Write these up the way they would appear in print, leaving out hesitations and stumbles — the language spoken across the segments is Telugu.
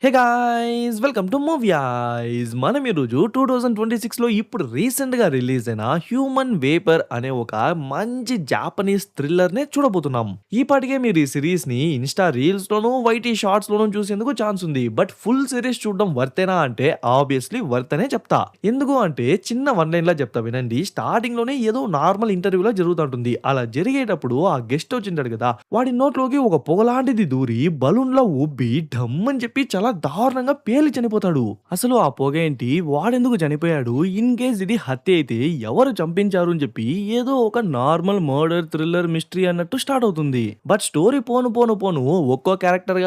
Hey guys welcome to movie ice మనం ఈరోజు 2026లో ఇప్పుడు రీసెంట్గా రిలీజ్ అయిన హ్యూమన్ వేపర్ అనే ఒక మంచి జాపనీస్ థ్రిల్లర్ నే చూడబోతున్నాం. ఈ పాటికే మీరు ఈ సిరీస్ ని ఇన్స్టా రీల్స్ లోను వైటీ షార్ట్స్ లోను చూసేందుకు ఛాన్స్ ఉంది. బట్ ఫుల్ సిరీస్ చూడడం వర్తేనా అంటే ఆబ్వియస్లీ వర్త్ అనే చెప్తా. ఎందుకు అంటే చిన్న వన్ లైన్ లా చెప్తా వినండి. స్టార్టింగ్ లోనే ఏదో నార్మల్ ఇంటర్వ్యూలో జరుగుతుంటుంది. అలా జరిగేటప్పుడు ఆ గెస్ట్ వచ్చింటాడు కదా, వాడి నోట్లోకి ఒక పొగలాంటిది దూరి బలూన్ లో ఉబ్బి ఢమ్ అని చెప్పి చాలా దారుణంగా పేలి చనిపోతాడు. అసలు ఆ పొగ ఏంటి, వాడెందుకు చనిపోయాడు, ఇన్ కేస్ ఇది హత్య అయితే ఎవరు చంపించారు అని చెప్పి ఏదో ఒక నార్మల్ మర్డర్ థ్రిల్లర్ మిస్టరీ అన్నట్టు స్టార్ట్ అవుతుంది. బట్ స్టోరీ పోను పోను పోను ఒక్కో క్యారెక్టర్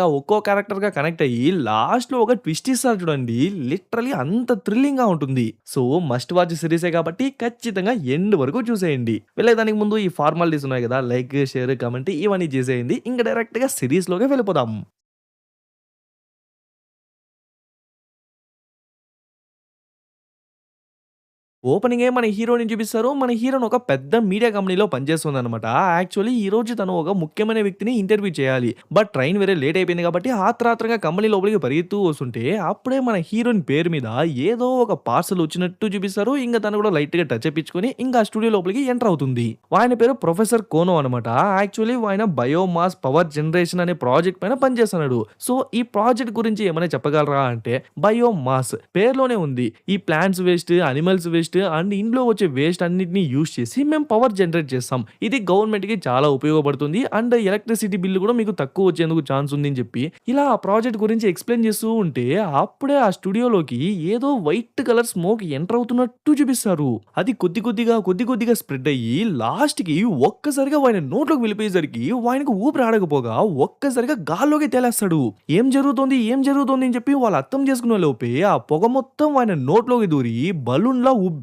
గా కనెక్ట్ అయ్యి లాస్ట్ లో ఒక ట్విస్ట్ ఇస్తారు చూడండి. లిటరలీ అంత థ్రిల్లింగ్ గా ఉంటుంది. సో మస్ట్ వాచ్ సిరీసే కాబట్టి ఖచ్చితంగా ఎండ్ వరకు చూసేయండి. వెళ్ళేదానికి ముందు ఈ ఫార్మాలిటీస్ ఉన్నాయి కదా, లైక్ షేర్ కమెంట్ ఇవన్నీ చేసేయండి. ఇంకా డైరెక్ట్ గా సిరీస్ లోకి వెళ్ళిపోదాం. ఓపెనింగే మన హీరోని చూపిస్తారు. మన హీరోయిన్ ఒక పెద్ద మీడియా కంపెనీలో పనిచేస్తుందన్నమాట. యాక్చువల్లీ ఈ రోజు తను ఒక ముఖ్యమైన వ్యక్తిని ఇంటర్వ్యూ చేయాలి. బట్ ట్రైన్ వేరే లేట్ అయిపోయింది కాబట్టి ఆత్రాత్రంగా కంపెనీ లోపలికి పరిగెత్తు వస్తుంటే అప్పుడే మన హీరోయిన్ పేరు మీద ఏదో ఒక పార్సల్ వచ్చినట్టు చూపిస్తారు. ఇంకా తను కూడా లైట్ గా టచ్ చేపించుకొని ఇంకా స్టూడియో లోపలికి ఎంటర్ అవుతుంది. ఆయన పేరు ప్రొఫెసర్ కోనో అనమాట. యాక్చువల్లీ ఆయన బయోమాస్ పవర్ జనరేషన్ అనే ప్రాజెక్ట్ పైన పనిచేస్తున్నాడు. సో ఈ ప్రాజెక్ట్ గురించి ఏమైనా చెప్పగలరా అంటే, బయోమాస్ పేరులోనే ఉంది. ఈ plants waste, animals waste and ఇంట్లో వచ్చే వేస్ట్ అన్నిటిని యూజ్ చేసి మేము పవర్ జనరేట్ చేస్తాం. ఇది గవర్నమెంట్ కి చాలా ఉపయోగపడుతుంది అండ్ ఎలక్ట్రిసిటీ బిల్లు కూడా మీకు తక్కువ వచ్చేందుకు ఛాన్స్ ఉంది అని చెప్పి ఇలా ఆ ప్రాజెక్ట్ గురించి ఎక్స్ప్లెయిన్ చేస్తూ ఉంటే అప్పుడే ఆ స్టూడియోలోకి ఏదో వైట్ కలర్ స్మోక్ ఎంటర్ అవుతున్నట్టు చూపిస్తారు. అది కొద్ది కొద్దిగా స్ప్రెడ్ అయ్యి లాస్ట్ కి ఒక్కసారిగా ఆయన నోట్లోకి వెళ్ళిపోయేసరికి ఆయనకు ఊపిరి ఆడకపోగా ఒక్కసారిగా గాల్లోకి తేలేస్తాడు. ఏం జరుగుతోంది అని చెప్పి వాళ్ళు అర్థం చేసుకునే లోపే ఆ పొగ మొత్తం ఆయన నోట్లోకి దూరి బలూన్ లా ఉబ్బి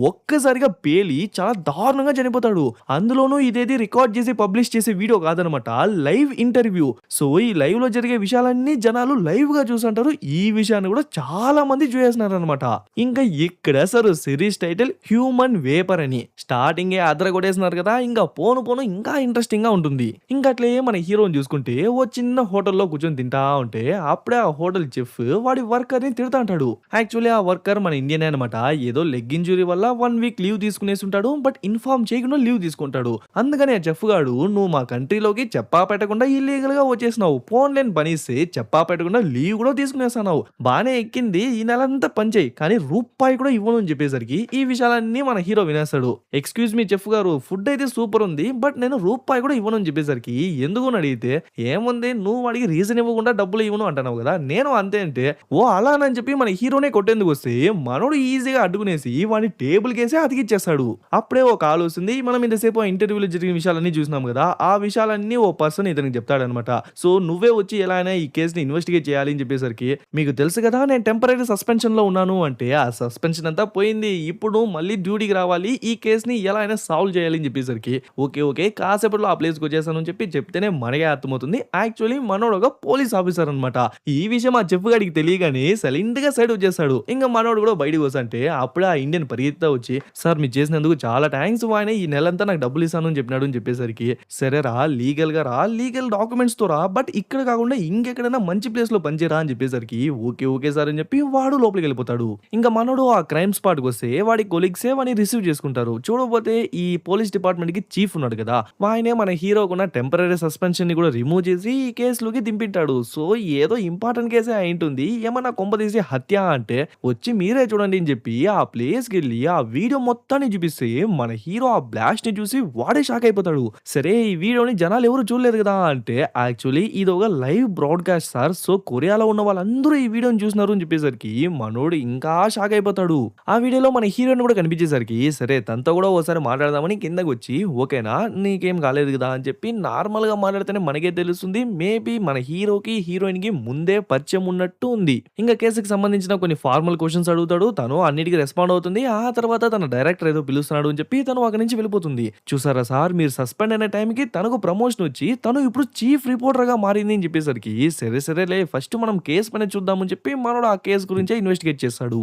ఒక్కసారిగా పేలి చాలా దారుణంగా చనిపోతాడు. అందులోనూ ఇదేది రికార్డ్ చేసి పబ్లిష్ చేసే వీడియో కాదనమాట, లైవ్ ఇంటర్వ్యూ. సో ఈ లైవ్ లో జరిగే విషయాలన్నీ జనాలు లైవ్ గా చూస్తుంటారు. ఈ విషయాన్ని కూడా చాలా మంది చూసేస్తున్నారు అనమాట. ఇంకా ఇక్కడ అసలు సిరీస్ టైటిల్ హ్యూమన్ వేపర్ అని స్టార్టింగ్ అదర కొట్టేస్తున్నారు కదా. ఇంకా పోను పోను ఇంకా ఇంట్రెస్టింగ్ గా ఉంటుంది. ఇంకా అట్లే మన హీరోని చూసుకుంటే ఓ చిన్న హోటల్లో కూర్చొని తింటా ఉంటే అప్పుడే ఆ హోటల్ చెఫ్ వాడి వర్కర్ ని తిడతా అంటాడు. యాక్చువల్లీ ఆ వర్కర్ మన ఇండియన్ అనమాట. ఏదో లెగ్ ఇంజురీ వల్ల 1 వీక్ లీవ్ తీసుకునేసి ఉంటాడు. బట్ ఇన్ఫార్మ్ చేయకుండా లీవ్ తీసుకుంటాడు. అందుకని ఆ చెఫ్ గాడు, నువ్వు మా కంట్రీలోకి చెప్పా పెట్టకుండా ఇల్లీగల్ గా వచ్చేసినావు, ఫోన్ లేని పనిస్తే చెప్పా పెట్టకుండా లీవ్ కూడా తీసుకునేస్తున్నావు, బానే ఎక్కింది, ఈ నెలంతా పనిచేయి కానీ రూపాయి కూడా ఇవ్వను అని చెప్పేసరికి ఈ విషయాలన్నీ మన హీరో వినేస్తాడు. ఎక్స్క్యూజ్ మీ చెఫ్ గారు, ఫుడ్ అయితే సూపర్ ఉంది బట్ నేను రూపాయి కూడా ఇవ్వను అని చెప్పేసరికి ఎందుకు అని అడిగితే, ఏముంది నువ్వు వాడికి రీజన్ ఇవ్వకుండా డబ్బులు ఇవ్వను అంటున్నావు కదా, నేను అంతే అంటే, ఓ అలానని చెప్పి మన హీరోనే కొట్టేందుకు వస్తే మనోడు ఈజీగా అడ్డుకునేసి వాడిని టేబుల్ కేసి అతికిచ్చేస్తాడు. అప్పుడే ఒక కాల్ వస్తుంది. మనం ఇంతసేపు ఆ ఇంటర్వ్యూలో జరిగిన విషయాలన్నీ చూసినాం కదా, ఆ విషయాలన్నీ ఓ పర్సన్ ఇతనికి చెప్తాడనమాట. సో నువ్వే వచ్చి ఎలా అయినా ఈ కేసుని ఇన్వెస్టిగేట్ చేయాలి అని చెప్పేసరికి, మీకు తెలుసు కదా నేను టెంపరీ సస్పెన్షన్ లో ఉన్నాను అంటే, ఆ సస్పెన్షన్ అంతా పోయింది, ఇప్పుడు మళ్ళీ డ్యూటీకి రావాలి, ఈ కేసుని ఎలా అయినా సాల్వ్ చేయాలి అని చెప్పేసరికి ఓకే ఓకే కాసేపట్లో ఆ ప్లేస్కి వచ్చేసాను అని చెప్పి చెప్తేనే మనకే అర్థమవుతుంది. యాక్చువల్లీ మనోడు ఒక పోలీస్ ఆఫీసర్ అనమాట. ఈ విషయం ఆ చెఫ్ గాడికి తెలియగానే సైలెంట్ గా సైడ్ వచ్చేస్తాడు. ఇంకా మనోడు కూడా బయటకు వస్తుంటే అప్పుడే ఆ ఇండియన్ పరిగెత్తా వచ్చి, సార్ మీరు చేసినందుకు చాలా థ్యాంక్స్, ఆయన ఈ నెలంతా నాకు డబ్బులు ఇస్తాను అని చెప్పినాడు అని చెప్పేసరికి, సరే రా లీగల్ గా రా, లీగల్ డాక్యుమెంట్స్ తో రా, బట్ ఇక్కడ కాకుండా ఇంకెక్కడైనా మంచి ప్లేస్ లో పనిచేయరా అని చెప్పేసరికి ఓకే ఓకే సార్ అని చెప్పి వాడు లోపలికి వెళ్ళిపోతాడు. ఇంకా మనోడు ఆ క్రైమ్ స్పాట్ కి వస్తే వాడి కొలీగ్సే వాడిని రిసీవ్ చేసుకుంటారు. చూడకపోతే ఈ పోలీస్ డిపార్ట్మెంట్ కి చీఫ్ ఉన్నాడు కదా, ఆయనే మన హీరోకున్న టెంపరీ సస్పెన్షన్ ని కూడా రిమూవ్ చేసి ఈ కేసులోకి దింపింటాడు. సో ఏదో ఇంపార్టెంట్ కేసే అయింటుంది, ఏమన్నా కొంపదీసి హత్య అంటే వచ్చి మీరే చూడండి అని చెప్పి ఆ ప్లేస్ కి వెళ్ళి ఆ వీడియో మొత్తాన్ని చూపిస్తే మన హీరో ఆ బ్లాస్ట్ ని చూసి వాడే షాక్ అయిపోతాడు. సరే ఈ వీడియోని జనాలు ఎవరు చూడలేదు కదా అంటే, యాక్చువల్లీ ఇది ఒక లైవ్ బ్రాడ్కాస్ట్ సార్, సో కొరియాలో ఉన్న వాళ్ళందరూ ఈ వీడియోని చూసినారు అని చెప్పేసరికి మనోడు ఇంకా షాక్ అయిపోతాడు. ఆ వీడియోలో మన హీరోయిన్ కూడా కనిపించేసరికి సరే తనతో కూడా ఒకసారి మాట్లాడదామని కిందకి వచ్చి, ఓకేనా నీకేం కాలేదు కదా అని చెప్పి నార్మల్ గా మాట్లాడితేనే మనకే తెలుస్తుంది, మేబీ మన హీరోకి హీరోయిన్ కి ముందే పరిచయం ఉన్నట్టు ఉంది. ఇంకా కేసుకి సంబంధించిన కొన్ని ఫార్మల్ క్వశ్చన్స్ అడుగుతాడు, తను అన్నిటికీ రెస్పాండ్ అవుతుంది. ఆ తర్వాత తన డైరెక్టర్ ఏదో పిలుస్తున్నాడు అని చెప్పి తను అక్కడి నుంచి వెళ్ళిపోతుంది. చూసారా సార్, మీరు సస్పెండ్ అయిన టైంకి తనకు ప్రమోషన్ వచ్చి తను ఇప్పుడు చీఫ్ రిపోర్టర్ గా మారింది అని చెప్పేసరికి, సరే సరేలే ఫస్ట్ మనం కేసు పైన చూద్దామని చెప్పి మనోడు ఆ కేసు గురించే ఇన్వెస్టిగేట్ చేస్తాడు.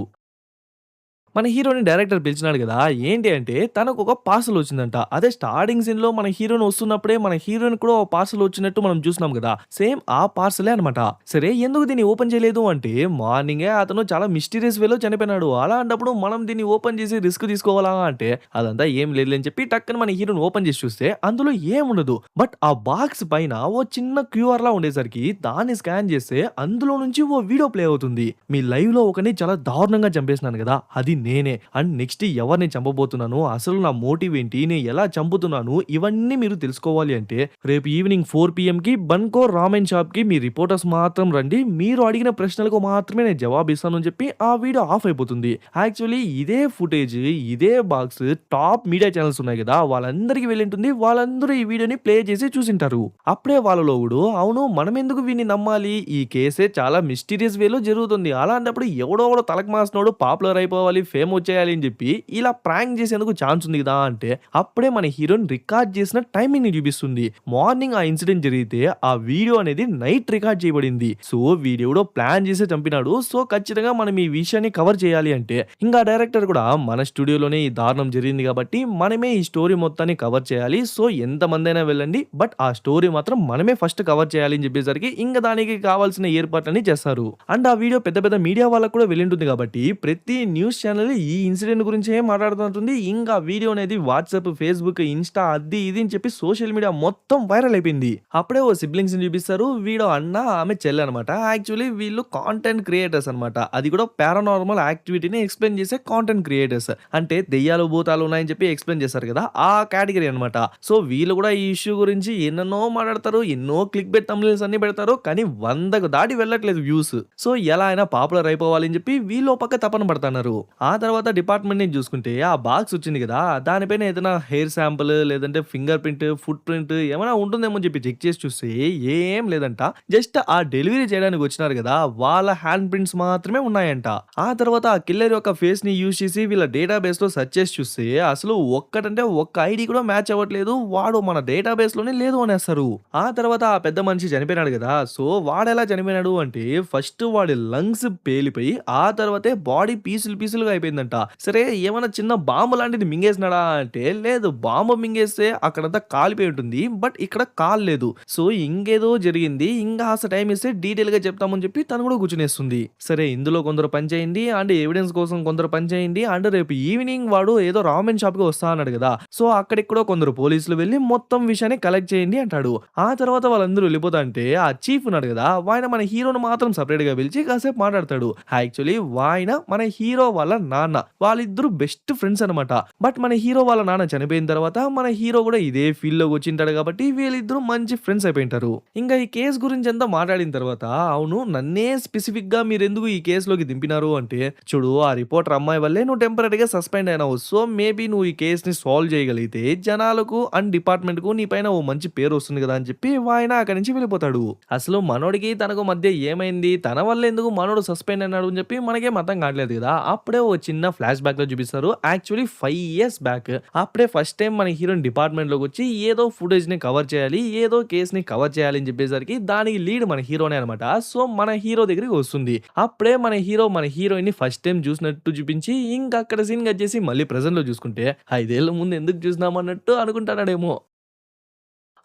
మన హీరోని డైరెక్టర్ పిలిచినాడు గదా! ఏంటి అంటే తనకొక పార్సెల్ వచ్చిందంట. అదే స్టార్టింగ్ సీన్‌లో మన హీరోయిన్ వస్తున్నప్పుడే మన హీరోయిన్‌కి కూడా ఓ పార్సెల్ వచ్చినట్టు మనం చూసినాం గదా! సేమ్ ఆ పార్సెలే అనమాట. సరే ఎందుకు దీన్ని ఓపెన్ చేయలేదు అంటే మార్నింగే అతను చాలా మిస్టీరియస్ వేలో చనిపోయినాడు. అలాంటప్పుడు మనం దీన్ని ఓపెన్ చేసి రిస్క్ తీసుకోవాలా అంటే అదంతా ఏం లేదులే అని చెప్పి టక్కన మన హీరోని ఓపెన్ చేసి చూస్తే అందులో ఏముండదు. బట్ ఆ బాక్స్ పైన ఓ చిన్న క్యూఆర్‌లా ఉండేసరికి దాన్ని స్కాన్ చేస్తే అందులో నుంచి ఓ వీడియో ప్లే అవుతుంది. మీ లైవ్‌లో ఒకడిని చాలా దారుణంగా చంపేసినాను గదా! అది నేనే. అండ్ నెక్స్ట్ ఎవరిని చంపబోతున్నాను? అసలు నా మోటివ్ ఏంటి? నేను ఎలా చంపుతున్నాను? ఇవన్నీ మీరు తెలుసుకోవాలి అంటే రేపు ఈవినింగ్ 4 పీఎంకి బన్‌కో రామెన్ షాప్‌కి మీ రిపోర్టర్స్ మాత్రం రండి. మీరు అడిగిన ప్రశ్నలకు మాత్రమే నేను జవాబిస్తాను అని చెప్పి ఆ వీడియో ఆఫ్ అయిపోతుంది. యాక్చువల్లీ ఇదే ఫుటేజ్, ఇదే బాక్స్ టాప్ మీడియా ఛానెల్స్ ఉన్నాయి గదా! వాళ్ళందరికి వెళ్ళుంటుంది. వాళ్ళందరూ ఈ వీడియోని ప్లే చేసి చూసింటారు. అప్పుడే వాళ్ళలో ఒకడు అవును మనమెందుకు వీడిని నమ్మాలి? ఈ కేసే చాలా మిస్టీరియస్ వేలో జరుగుతుంది. అలాంటప్పుడు ఎవడో ఒకడు తలకు మాసినోడు పాపులర్ అయిపోవాలి, ఫేమ్ వచ్చేయాలి అని చెప్పి ఇలా ప్రాంక్ చేసేందుకు ఛాన్స్ ఉంది కదా అంటే అప్పుడే మన హీరోయిన్ రికార్డ్ చేసిన టైమింగ్‌ని చూపిస్తుంది. మార్నింగ్ ఆ ఇన్సిడెంట్ జరిగితే ఆ వీడియో అనేది నైట్ రికార్డ్ చేయబడింది. సో వీడెవడో ప్లాన్ చేసే చంపినాడు. సో ఖచ్చితంగా మనం ఈ విషయాన్ని కవర్ చేయాలి అంటే ఇంకా డైరెక్టర్ కూడా మన స్టూడియోలోనే ఈ దారుణం జరిగింది కాబట్టి మనమే ఈ స్టోరీ మొత్తాన్ని కవర్ చేయాలి. సో ఎంతమందైనా వెళ్ళండి. బట్ ఆ స్టోరీ మాత్రం మనమే ఫస్ట్ కవర్ చేయాలి అని చెప్పేసరికి ఇంక దానికి కావాల్సిన ఏర్పాట్లన్నీ చేస్తారు. అండ్ ఆ వీడియో పెద్ద పెద్ద మీడియా వాళ్ళకి కూడా వెళ్ళుంటుంది కాబట్టి ప్రతి న్యూస్ ఛానల్ ఈ ఇన్సిడెంట్ గురించే మాట్లాడుతుంటుంది. ఇంకా వీడియో అనేది వాట్సాప్, ఫేస్‌బుక్, ఇన్‌స్టా అది ఇది అని చెప్పి సోషల్ మీడియా మొత్తం వైరల్ అయిపోయింది. అప్పుడే ఓ సిబ్లింగ్స్‌ని చూపిస్తారు. వీడు అన్న, ఆమె చెల్లి అనమాట. యాక్చువల్లీ వీళ్ళు కాంటెంట్ క్రియేటర్స్ అనమాట. అది కూడా పారానార్మల్ యాక్టివిటీని ఎక్స్‌ప్లెయిన్ చేసే కాంటెంట్ క్రియేటర్స్. అంటే దెయ్యాలు, భూతాలు ఉన్నాయని చెప్పి ఎక్స్‌ప్లెయిన్ చేస్తారు కదా! ఆ కేటగరీ అనమాట. సో వీళ్ళు కూడా ఈ ఇష్యూ గురించి ఎన్నెన్నో మాట్లాడతారు. ఎన్నో క్లిక్ బెట్ థంబ్‌నెయిల్స్ అన్ని పెడతారు. కానీ 100కు దాటి వెళ్ళట్లేదు వ్యూస్. సో ఎలా అయినా పాపులర్ అయిపోవాలి అని చెప్పి వీళ్ళు ఓ పక్క తపన పడతన్నారు. ఆ తర్వాత డిపార్ట్మెంట్‌ని చూసుకుంటే ఆ బాక్స్ వచ్చింది కదా! దానిపైన ఏదైనా హెయిర్ శాంపుల్ లేదంటే ఫింగర్ ప్రింట్, ఫుట్ ప్రింట్ ఏమైనా ఉంటుందేమో అని చెప్పి చెక్ చేసి చూస్తే ఏం లేదంట. జస్ట్ ఆ డెలివరీ చేయడానికి వచ్చినారు కదా! వాళ్ళ హ్యాండ్ ప్రింట్స్ మాత్రమే ఉన్నాయంట. ఆ తర్వాత ఆ కిల్లర్ యొక్క ఫేస్‌ని యూజ్ చేసి వీళ్ళ డేటాబేస్‌లో సెర్చ్ చేసి చూస్తే అసలు ఒక్కటంటే ఒక్క ఐడీ కూడా మ్యాచ్ అవ్వట్లేదు. వాడు మన డేటాబేస్‌లోనే లేదు అనేస్తారు. ఆ తర్వాత ఆ పెద్ద మనిషి చనిపోయినాడు కదా! సో వాడెలా చనిపోయినాడు అంటే ఫస్ట్ వాడి లంగ్స్ పేలిపోయి ఆ తర్వాతే బాడీ పీసులు పీసులుగా అయిపోయిందంట. సరే ఏమన్నా చిన్న బాంబు లాంటిది మింగేసినాడా అంటే లేదు. బాంబు మింగేస్తే అక్కడంతా కాలిపోయి ఉంటుంది. బట్ ఇక్కడ కాల్లేదు. సో ఇంకేదో జరిగింది. ఇంకా కాస్త టైం ఇస్తే డీటెయిల్‌గా చెప్తామని చెప్పి తను కూడా కూర్చొనేస్తుంది. సరే ఇందులో కొందరు పని చేయండి. అండ్ ఎవిడెన్స్ కోసం కొందరు పని చేయండి. అండ్ రేపు ఈవినింగ్ వాడు ఏదో రామెన్ షాప్‌కి వస్తా అన్నాడు కదా! సో అక్కడికి కూడా కొందరు పోలీసులు వెళ్లి మొత్తం విషయాన్ని కలెక్ట్ చేయండి అంటాడు. ఆ తర్వాత వాళ్ళందరూ వెళ్ళిపోతా అంటే ఆ చీఫ్ ఉన్నాడు కదా! వాయన మన హీరోని మాత్రం సెపరేట్‌గా పిలిచి కాసేపు మాట్లాడతాడు. యాక్చువల్లీ వాయన మన హీరో వాళ్ళ నాన్న. వాళ్ళిద్దరూ బెస్ట్ ఫ్రెండ్స్ అనమాట. బట్ మన హీరో వాళ్ళ నాన్న చనిపోయిన తర్వాత మన హీరో కూడా ఇదే ఫీల్డ్‌లోకి వచ్చింటాడు కాబట్టి వీళ్ళిద్దరూ మంచి ఫ్రెండ్స్ అయిపోయింటారు. ఇంకా ఈ కేస్ గురించి అంతా మాట్లాడిన తర్వాత అవును నన్నే స్పెసిఫిక్‌గా మీరెందుకు ఈ కేస్‌లోకి దింపినారు అంటే చూడు ఆ రిపోర్టర్ అమ్మాయి వల్లే నువ్వు టెంపరరీగా సస్పెండ్ అయినావు. సో మేబీ నువ్వు ఈ కేస్‌ని సాల్వ్ చేయగలిగితే జనాలకు అండ్ డిపార్ట్మెంట్‌కు నీ పైన ఓ మంచి పేరు వస్తుంది కదా అని చెప్పి వాయన అక్కడి నుంచి వెళ్ళిపోతాడు. అసలు మనోడికి తనకు మధ్య ఏమైంది? తన వల్ల ఎందుకు మనోడు సస్పెండ్ అయినాడు అని చెప్పి మనకేం అర్థం కావట్లేదు కదా! అప్పుడే ఓ చిన్న ఫ్లాష్ బ్యాక్‌లో చూపిస్తారు. యాక్చువల్లీ 5 ఇయర్స్ బ్యాక్ అప్పుడే ఫస్ట్ టైమ్ మన హీరోయిన్ డిపార్ట్మెంట్‌లోకి వచ్చి ఏదో ఫుటేజ్‌ని కవర్ చేయాలి. ఏదో కేస్‌ని కవర్ చేయాలి అని చెప్పేసరికి దానికి లీడ్ మన హీరోనే అనమాట. సో మన హీరో దగ్గరికి వస్తుంది. అప్పుడే మన హీరో మన హీరోయిన్‌ని ఫస్ట్ టైమ్ చూసినట్టు చూపించి ఇంక అక్కడ సీన్ కట్ చేసి మళ్ళీ ప్రెజెంట్‌లో చూసుకుంటే 5 ఏళ్ల ముందు ఎందుకు చూసినాం అన్నట్టు అనుకుంటాడేమో.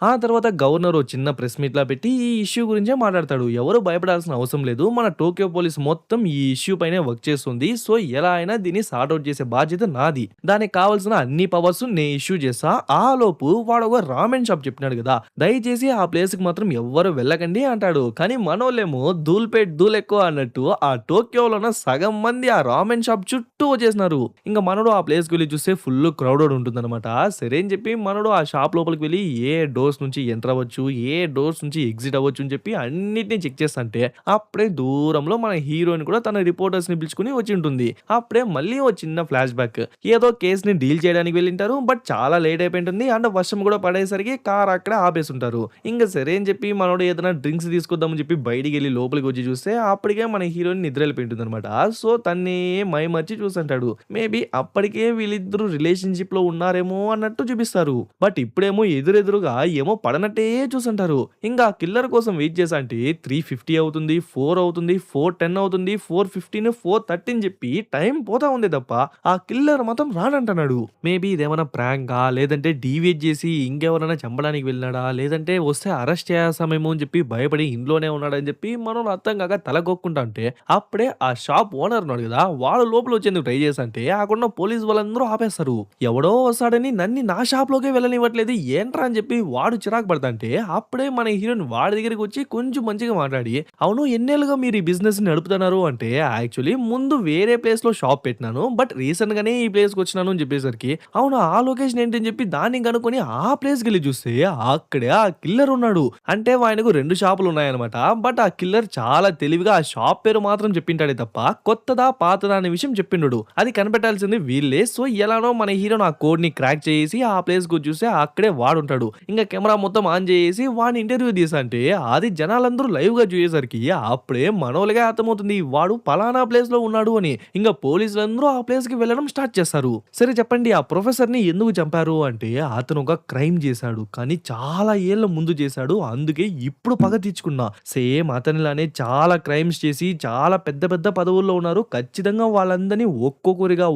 ఆ తర్వాత గవర్నర్ ఓ చిన్న ప్రెస్ మీట్‌లా పెట్టి ఈ ఇష్యూ గురించే మాట్లాడతాడు. ఎవరు భయపడాల్సిన అవసరం లేదు. మన టోక్యో పోలీస్ మొత్తం ఈ ఇష్యూ పైనే వర్క్ చేస్తుంది. సో ఎలా అయినా దీన్ని సార్ట్ ఔట్ చేసే బాధ్యత నాది. దానికి కావాల్సిన అన్ని పవర్స్ నేను ఇష్యూ చేస్తా. ఆలోపు వాడొక రామెన్ షాప్ చెప్పినాడు కదా! దయచేసి ఆ ప్లేస్‌కి మాత్రం ఎవ్వరు వెళ్ళకండి అంటాడు. కానీ మనోళ్ళేమో ధూల్‌పేట్ ధూళెక్కువ అన్నట్టు ఆ టోక్యోలో ఉన్న సగం మంది ఆ రామెన్ షాప్ చుట్టూ వచ్చేసినారు. ఇంక మనోడు ఆ ప్లేస్‌కి వెళ్లి చూస్తే ఫుల్ క్రౌడెడ్ ఉంటుందన్నమాట. సరే అని చెప్పి మనోడు ఆ షాప్ లోపలికి వెళ్లి ఏ డోర్స్ నుంచి ఎంటర్ అవ్వచ్చు, ఏ డోర్స్ నుంచి ఎగ్జిట్ అవ్వచ్చు అని చెప్పి అన్నిటిని చెక్ చేస్తంటే అప్పుడే దూరంలో మన హీరోయిన్ కూడా తన రిపోర్టర్స్‌ని పిలుచుకొని వచ్చి ఉంటుంది. అప్పుడే మళ్ళీ ఓ చిన్న ఫ్లాష్ బ్యాక్. ఏదో కేస్‌ని డీల్ చేయడానికి వెళ్ళింటారు. బట్ చాలా లేట్ అయిపోయింటుంది. అండ్ వర్షం కూడా పడేసరికి కార్ అక్కడే ఆపేసుంటారు. ఇంక సరే అని చెప్పి మనోడు ఏదైనా డ్రింక్స్ తీసుకొద్దామని చెప్పి బయటికెళ్ళి లోపలికి వచ్చి చూస్తే అప్పటికే మన హీరోయిన్ నిద్ర వెళ్ళిపోయింటుందన్నమాట. సో తన్నే మైమర్చి చూసుంటాడు. మేబీ అప్పటికే వీళ్ళిద్దరూ రిలేషన్‌షిప్‌లో ఉన్నారేమో అన్నట్టు చూపిస్తారు. బట్ ఇప్పుడేమో ఎదురెదురుగా ఏమో పడనట్టే చూసుంటారు. ఇంగా కిల్లర్ కోసం వెయిట్ చేశా అంటే 3:50 అవుతుంది, 4 అవుతుంది, 4:10 అవుతుంది, 4:15, 4:30 అని చెప్పి టైం పోతా ఉంది తప్ప, ఆ కిల్లర్ మాత్రం రానంటున్నాడు. మేబీ ఇదేమన్నా ప్రాంకా? లేదంటే డీవియేట్ చేసి ఇంకెవరైనా చంపడానికి వెళ్ళినాడా? లేదంటే వస్తే అరెస్ట్ చేసేస్తామేమో అని చెప్పి భయపడి ఇంట్లోనే ఉన్నాడని చెప్పి మనోళ్ళు అర్థం కాక తలగొక్కుంటా ఉంటే, అప్పుడే ఆ షాప్ ఓనర్ ఉన్నాడు కదా! వాడు లోపలొచ్చేందుకు ట్రై చేశాంటే, అక్కడున్న పోలీస్ వాళ్ళందరూ ఆపేస్తారు. ఎవడో వస్తాడని నన్ను నా షాప్‌లోకే వెళ్ళనివ్వట్లేదు ఏంట్రా అని చెప్పి వాడు చిరాకు పడతాంటే, అప్పుడే మన హీరోయిన్ వాడి దగ్గరికొచ్చి కొంచెం మంచిగా మాట్లాడి, "అవును ఎన్నేళ్లుగా మీరు ఈ బిజినెస్‌ని నడుపుతున్నారు" అంటే, "యాక్చువల్లీ ముందు వేరే ప్లేస్‌లో షాప్ పెట్టినాను. బట్ రీసెంట్‌గానే ఈ ప్లేస్‌కొచ్చినాను" అని చెప్పేసరికి, "అవునా ఆ లొకేషన్ ఏంటి" అని చెప్పి దాన్ని కనుక్కొని ఆ ప్లేస్‌కెళ్లి చూస్తే, అక్కడే ఆ కిల్లర్ ఉన్నాడు. అంటే వాయనకు 2 షాపులున్నాయన్నమాట. బట్ ఆ కిల్లర్ చాలా తెలివిగా ఆ షాప్ పేరు మాత్రం చెప్పింటాడే తప్ప, కొత్తదా, పాతదా అనే విషయం చెప్పిండడు. అది కనిపెట్టాల్సింది వీళ్ళే. సో, ఎలానో మన హీరోని ఆ కోడ్‌ని క్రాక్ చేసేసి ఆ ప్లేస్‌కొచ్చి చూస్తే అక్కడే వాడుంటాడు. ఇంక కెమెరా మొత్తం ఆన్ చేసేసి వాడిని ఇంటర్వ్యూ తీసంటే, అది జనాలందరూ లైవ్‌గా చూసేసరికి అప్పుడే మనోళ్ళకే అర్థమవుతుంది. వాడు పలానా ప్లేస్‌లో ఉన్నాడు అని. ఇంక పోలీసులందరూ ఆ ప్లేస్‌కి వెళ్ళడం స్టార్ట్ చేస్తారు. సరే చెప్పండి ఆ ప్రొఫెసర్‌ని ఎందుకు చంపారు అంటే, అతను ఒక క్రైమ్ చేశాడు. కానీ చాలా ఏళ్ల ముందు చేశాడు. అందుకే ఇప్పుడు పగ తీర్చుకున్నా. సేమ్ అతనిలానే చాలా క్రైమ్స్ చేసి చాలా పెద్ద పెద్ద పదవుల్లో ఉన్నారు. ఖచ్చితంగా వాళ్ళందరిని ఒక్కొక్కరిగా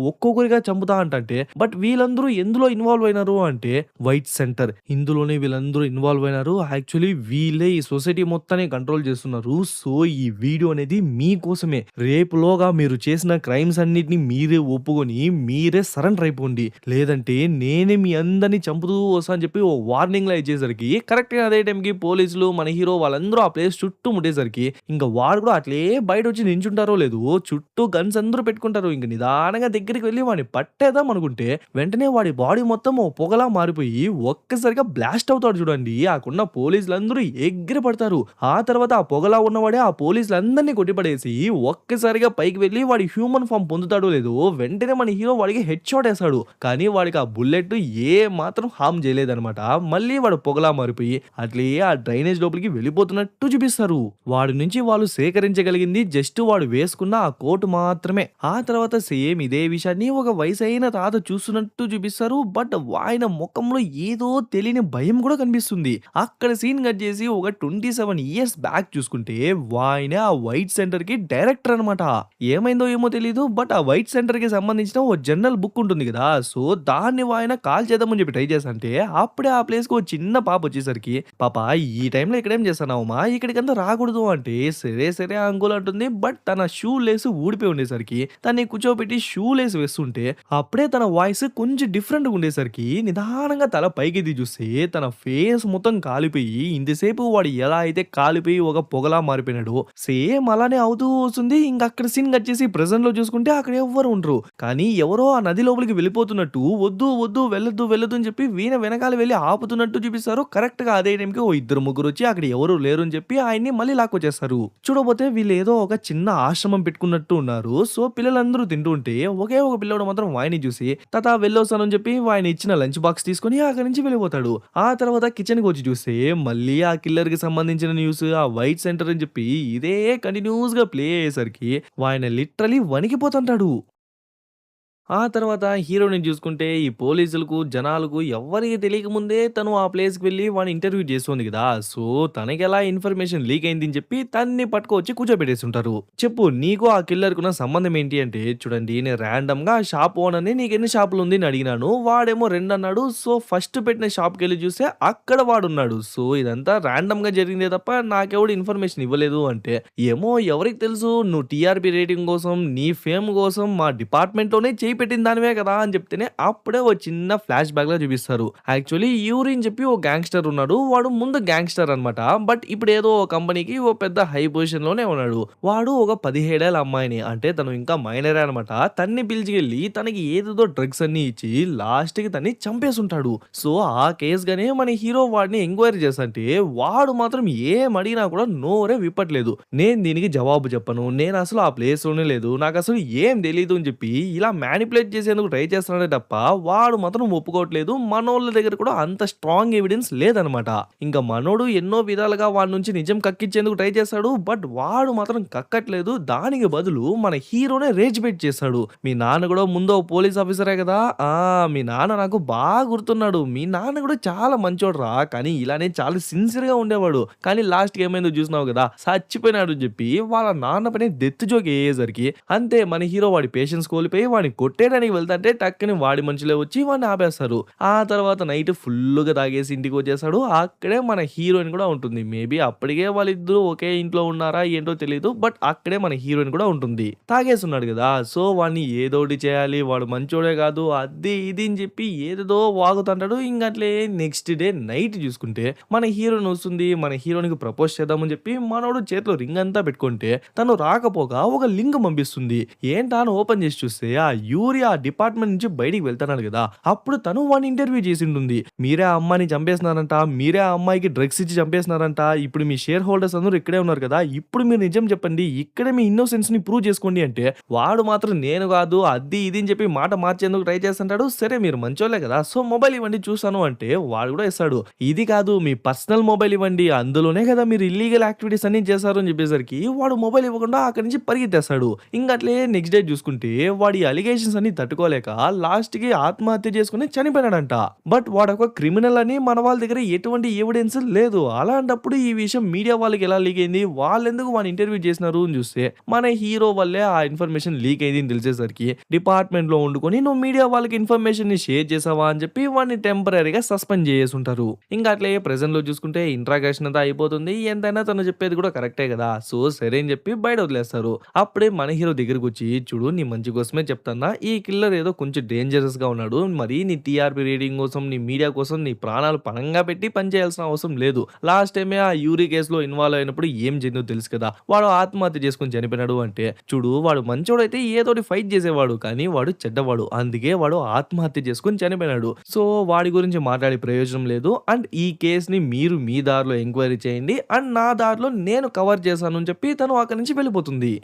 చంపుతా అంటంటే, బట్ వీళ్ళందరూ ఎందులో ఇన్వాల్వ్ అయినారు అంటే వైట్ సెంటర్. ఇందులోనే వీళ్ళందరూ ఇన్వాల్వ్ అయినారు. యాక్చువల్లీ వీళ్ళే ఈ సొసైటీ మొత్తాన్ని కంట్రోల్ చేస్తున్నారు. సో, ఈ వీడియో అనేది మీకోసమే. రేపులోగా మీరు చేసిన క్రైమ్స్ అన్నిటిని మీరే ఒప్పుకొని మీరే సరెండర్ అయిపోండి. లేదంటే నేనే మీ అందరిని చంపుతూ వస్తా అని చెప్పి ఓ వార్నింగ్‌లా ఇచ్చేసరికి కరెక్ట్‌గా అదే టైంకి పోలీసులు, మన హీరో వాళ్ళందరూ ఆ ప్లేస్ చుట్టూ ముట్టేసరికి ఇంక వాడు కూడా అట్లే బయటొచ్చి నించుంటారో లేదో చుట్టూ గన్స్ అందరూ పెట్టుకుంటారు. ఇంక నిదానంగా దగ్గరికి వెళ్లి వాడిని పట్టేద్దాం అనుకుంటే వెంటనే వాడి బాడీ మొత్తం ఓ పొగలా మారిపోయి ఒక్కసారిగా బ్లాస్ట్ అవుతాడు చూడండి. అక్కడున్న పోలీసులందరూ ఎగిరి పడతారు. ఆ తర్వాత ఆ పొగలా ఉన్నవాడే ఆ పోలీసులందరిని కొట్టిపడేసి ఒక్కసారిగా పైకి వెళ్లి వాడి హ్యూమన్ ఫార్మ్ పొందుతాడో లేదో వెంటనే మన హీరో వాడికి హెడ్ షాట్ ఏస్తాడు. కానీ వాడికి ఆ బుల్లెట్ ఏ మాత్రం హార్మ్ చేయలేదన్నమాట. మళ్ళీ వాడు పొగలా మారిపోయి అట్లే ఆ డ్రైనేజ్ లోపలికి వెళ్ళిపోతున్నట్టు చూపిస్తారు. వాడి నుంచి వాళ్ళు సేకరించగలిగింది జస్ట్ వాడు వేసుకున్న ఆ కోట్ మాత్రమే. ఆ తర్వాత సేమ్ ఇదే విషయాన్ని ఒక వయసైన తాత చూస్తున్నట్టు చూపిస్తారు. బట్ ఆయన ముఖంలో ఏదో తెలియని భయం కూడా కనిపిస్తుంది. అక్కడ సీన్ కట్ చేసి ఒక 27 ఇయర్స్ బ్యాక్ చూసుకుంటే ఆయన ఆ వైట్ సెంటర్ కి డైరెక్టర్ అనమాట. ఏమైందో ఏమో తెలీదు. బట్ ఆ వైట్ సెంటర్ కి సంబంధించిన ఓ జనరల్ బుక్ ఉంటుంది కదా! సో, దాన్ని ఆయన కాల్ చేద్దామని చెప్పి ట్రై చేశాంటే అప్పుడే ఆ ప్లేస్‌కి ఓ చిన్న పాప వచ్చేసరికి, "పాప ఈ టైంలో ఇక్కడేం చేస్తున్నావమ్మా? ఇక్కడికంతా రాకూడదు" అంటే, "సరే సరే అంకుల్" అంటుంది. బట్ తన షూ లేస్ ఊడిపోయి ఉండేసరికి తనని కూర్చోబెట్టి షూ లేస్ వేస్తుంటే అప్పుడే తన వాయిస్ కొంచెం డిఫరెంట్‌గా ఉండేసరికి నిదానంగా తల పైకెత్తి చూస్తే తన ఫేస్ మొత్తం కాలిపోయి ఇంతసేపు వాడు ఎలా అయితే కాలిపోయి ఒక పొగలా మారిపోయినాడో సేమ్ అలానే అవుతూ వస్తుంది. ఇంక అక్కడ సీన్ కట్ చేసి ప్రెజెంట్‌లో చూసుకుంటే అక్కడ ఎవ్వరు ఉండరు. కానీ ఎవరో ఆ నది లోపలికి వెళ్ళిపోతున్నట్టు "వద్దు వద్దు వెళ్ళొద్దు వెళ్ళొద్దు" అని చెప్పి వీణ వెనకాల వెళ్లి ఆపుతున్నట్టు చూపిస్తారు. కరెక్ట్‌గా అదే టైంకి ఓ ఇద్దరు ముగ్గురు వచ్చి అక్కడ ఎవరు లేరు అని చెప్పి ఆయన్ని మళ్ళీ లాక్కొచ్చేస్తారు. చూడబోతే వీళ్ళు ఏదో ఒక చిన్న ఆశ్రమం పెట్టుకున్నట్టు ఉన్నారు. సో, పిల్లలందరూ తింటూ ఉంటే ఒకే ఒక పిల్లోడు మాత్రం వాడిని చూసి తాత వెళ్ళొస్తాను అని చెప్పి వాడిని ఇచ్చిన లంచ్ బాక్స్ తీసుకొని అక్కడి నుంచి వెళ్ళిపోతాడు. ఆ తర్వాత కిచెన్‌కి వచ్చి చూస్తే మళ్ళీ ఆ కిల్లర్‌కి సంబంధించిన న్యూస్ ఆ వైట్ సెంటర్ అని చెప్పి ఇదే కంటిన్యూయస్‌గా ప్లే అయ్యేసరికి వాయన లిటరల్లీ వణికిపోతుంటాడు. ఆ తర్వాత హీరోని చూసుకుంటే ఈ పోలీసులకు, జనాలకు ఎవ్వరికీ తెలియకముందే తను ఆ ప్లేస్‌కి వెళ్లి వాడిని ఇంటర్వ్యూ చేస్తుంది గదా! సో, తనకెలా ఇన్ఫర్మేషన్ లీక్ అయిందని చెప్పి తన్ని పట్టుకొచ్చి కూర్చోబెట్టేసుంటారు. "చెప్పు నీకు ఆ కిల్లర్‌కున్న సంబంధం ఏంటి?" అంటే, "చూడండి నేను రాండమ్‌గా ఆ షాప్ ఓనర్‌ని నీకెన్ని షాపులుంది అని అడిగినాను. వాడేమో 2 అన్నాడు. సో, ఫస్ట్ పెట్టిన షాప్‌కెళ్లి చూస్తే అక్కడ వాడున్నాడు. సో, ఇదంతా రాండమ్‌గా జరిగిందే తప్ప నాకెవడు ఇన్ఫర్మేషన్ ఇవ్వలేదు" అంటే, "ఏమో ఎవరికి తెలుసు నువ్వు టీఆర్‌పీ రేటింగ్ కోసం, నీ ఫేమ్ కోసం మా డిపార్ట్‌మెంట్‌లోనే చేయి పెట్టిన దానివే కదా!" అని చెప్తేనే అప్పుడే ఓ చిన్న ఫ్లాష్ బ్యాక్‌లా చూపిస్తారు. యాక్చువల్లీ యూరి అని చెప్పి ఓ గ్యాంగ్‌స్టర్ ఉన్నాడు. వాడు ముందు గ్యాంగ్‌స్టర్ అన్నమాట. బట్ ఇప్పుడేదో ఓ కంపెనీకి ఓ పెద్ద హై పొజిషన్‌లోనే ఉన్నాడు. వాడు ఒక 17 ఏళ్ల అమ్మాయిని అంటే తను ఇంకా మైనరే అన్నమాట. తన్ని పిలిచుకెళ్ళి తనకి ఏదేదో డ్రగ్స్ అన్నీ ఇచ్చి లాస్ట్‌కి తన్ని చంపేసుంటాడు. సో, ఆ కేస్‌గానే మన హీరో వాడిని ఎంక్వైరీ చేస్తంటే వాడు మాత్రం ఏం అడిగినా కూడా నోరే విప్పట్లేదు. "నేను దీనికి జవాబు చెప్పను. నేనసలు ఆ ప్లేస్‌లోనే లేదు. నాకసలు ఏం తెలీదు" అని చెప్పి ఇలా మ్యానిపులేట్ చేసేందుకు ట్రై చేస్తున్నాడే తప్ప వాడు మాత్రం ఒప్పుకోవట్లేదు. మనోళ్ళ దగ్గర కూడా అంత స్ట్రాంగ్ ఎవిడెన్స్ లేదనమాట. ఇంకా మనోడు ఎన్నో విధాలుగా వాడి నుంచి నిజం కక్కించేందుకు ట్రై చేస్తాడు. బట్ వాడు మాత్రం కక్కట్లేదు. దానికి బదులు మన హీరోనే రేజ్ బెట్ చేస్తాడు. మీ నాన్న కూడా ముందు ఓ పోలీస్ ఆఫీసరే కదా! మీ నాన్న నాకు బాగా గుర్తున్నాడు. మీ నాన్న కూడా చాలా మంచోడురా. కానీ ఇలానే చాలా సిన్సియర్‌గా ఉండేవాడు. కానీ లాస్ట్‌కి ఏమైందో చూసినావు కదా! చచ్చిపోయినాడు అని చెప్పి వాళ్ళ నాన్న పైన డెత్ జోక్ ఎయ్యేసరికి అంతే మన హీరో వాడి పేషెన్స్ కోల్పోయి వాడిని కొట్టేయడానికి వెళ్తుంటే టక్కని వాడి మనుషులే వచ్చి వాడిని ఆపేస్తారు. ఆ తర్వాత నైట్ ఫుల్‌గా తాగేసి ఇంటికొచ్చేస్తాడు. అక్కడే మన హీరోయిన్ కూడా ఉంటుంది. మేబీ అప్పటికే వాళ్ళిద్దరూ ఒకే ఇంట్లో ఉన్నారా ఏంటో తెలీదు. బట్ అక్కడే మన హీరోయిన్ కూడా ఉంటుంది. తాగేసున్నాడు కదా! సో వాడిని ఏదోకటి చేయాలి. వాడు మంచోడే కాదు. అది ఇది అని చెప్పి ఏదేదో వాగుతుంటాడు. ఇంక అట్లే నెక్స్ట్ డే నైట్ చూసుకుంటే మన హీరోయిన్ వస్తుంది. మన హీరోయిన్‌కి ప్రపోజ్ చేద్దామని చెప్పి మనోడు చేతిలో రింగ్ అంతా పెట్టుకుంటే తను రాకపోగా ఒక లింక్ పంపిస్తుంది. ఏంటా అని ఓపెన్ చేసి చూస్తే ఆ యూరి ఆ డిపార్ట్మెంట్ నుంచి బయటికి వెళ్తున్నాడు కదా! అప్పుడు తను వాడిని ఇంటర్వ్యూ చేసింటుంది. మీరే ఆ అమ్మాయిని చంపేసినారంట. మీరే ఆ అమ్మాయికి డ్రగ్స్ ఇచ్చి చంపేసినారంట. ఇప్పుడు మీ షేర్ హోల్డర్స్ అందరూ ఇక్కడే ఉన్నారు కదా! ఇప్పుడు మీరు నిజం చెప్పండి. ఇక్కడే మీ ఇన్నోసెన్స్‌ని ప్రూవ్ చేసుకోండి అంటే వాడు మాత్రం నేను కాదు అది ఇది అని చెప్పి మాట మార్చేందుకు ట్రై చేస్తుంటాడు. సరే మీరు మంచోళ్ళే కదా! సో మొబైల్ ఇవ్వండి చూస్తాను అంటే వాడు కూడా ఇస్తాడు. ఇది కాదు మీ పర్సనల్ మొబైల్ ఇవ్వండి. అందులోనే కదా మీరు ఇల్లీగల్ యాక్టివిటీస్ అన్ని చేశారు అని చెప్పేసరికి వాడు మొబైల్ ఇవ్వకుండా అక్కడి నుంచి పరిగెత్తేస్తాడు. ఇంక అట్లే నెక్స్ట్ డే చూసుకుంటే వాడి అలిగేషన్స్ అన్ని తట్టుకోలేక లాస్ట్‌కి ఆత్మహత్య చేసుకొని చనిపోయినాడంట. బట్ వాడొక క్రిమినల్ అని మన వాళ్ళ దగ్గర ఎటువంటి ఎవిడెన్స్ లేదు. అలాంటప్పుడు ఈ విషయం మీడియా వాళ్ళకి ఎలా లీక్ అయింది? వాళ్ళెందుకు వాడిని ఇంటర్వ్యూ చేసినారు అని చూస్తే మన హీరో వల్లే ఆ ఇన్ఫర్మేషన్ లీక్ అయింది అని తెలిసేసరికి డిపార్ట్మెంట్‌లో వండుకొని నువ్వు మీడియా వాళ్ళకి ఇన్ఫర్మేషన్‌ని షేర్ చేసావా అని చెప్పి వాడిని టెంపరరీగా సస్పెండ్ చేసేసుంటారు. ఇంక అట్లే ప్రెజెంట్‌లో చూసుకుంటే ఇంట్రాగేషన్ అంతా అయిపోతుంది. ఎంతైనా తను చెప్పేది కూడా కరెక్టే కదా! సో సరే అని చెప్పి బయట వదిలేస్తారు. అప్పుడే మన హీరో దగ్గరకొచ్చి చూడు నీ మంచి కోసమే చెప్తున్నా. ఈ కిల్లర్ ఏదో కొంచెం డేంజరస్‌గా ఉన్నాడు. మరి నీ టీఆర్‌పీ రేటింగ్ కోసం, నీ మీడియా కోసం నీ ప్రాణాలు పణంగా పెట్టి పని చేయాల్సిన అవసరం లేదు. లాస్ట్ టైమే ఆ యూరి కేస్‌లో ఇన్వాల్వ్ అయినప్పుడు ఏం జరిగిందో తెలుసు కదా! వాడు ఆత్మహత్య చేసుకొని చనిపోయినాడు అంటే, చూడు వాడు మంచోడైతే ఏదోటి ఫైట్ చేసేవాడు. కానీ వాడు చెడ్డవాడు. అందుకే వాడు ఆత్మహత్య చేసుకొని చనిపోయినాడు. సో వాడి గురించి మాట్లాడే ప్రయోజనం లేదు. అండ్ ఈ కేస్‌ని మీరు మీ దారిలో ఎంక్వైరీ చేయండి. అండ్ నా దారిలో నేను కవర్ చేశాను అని చెప్పి తను అక్కడి నుంచి వెళ్ళిపోతుంది.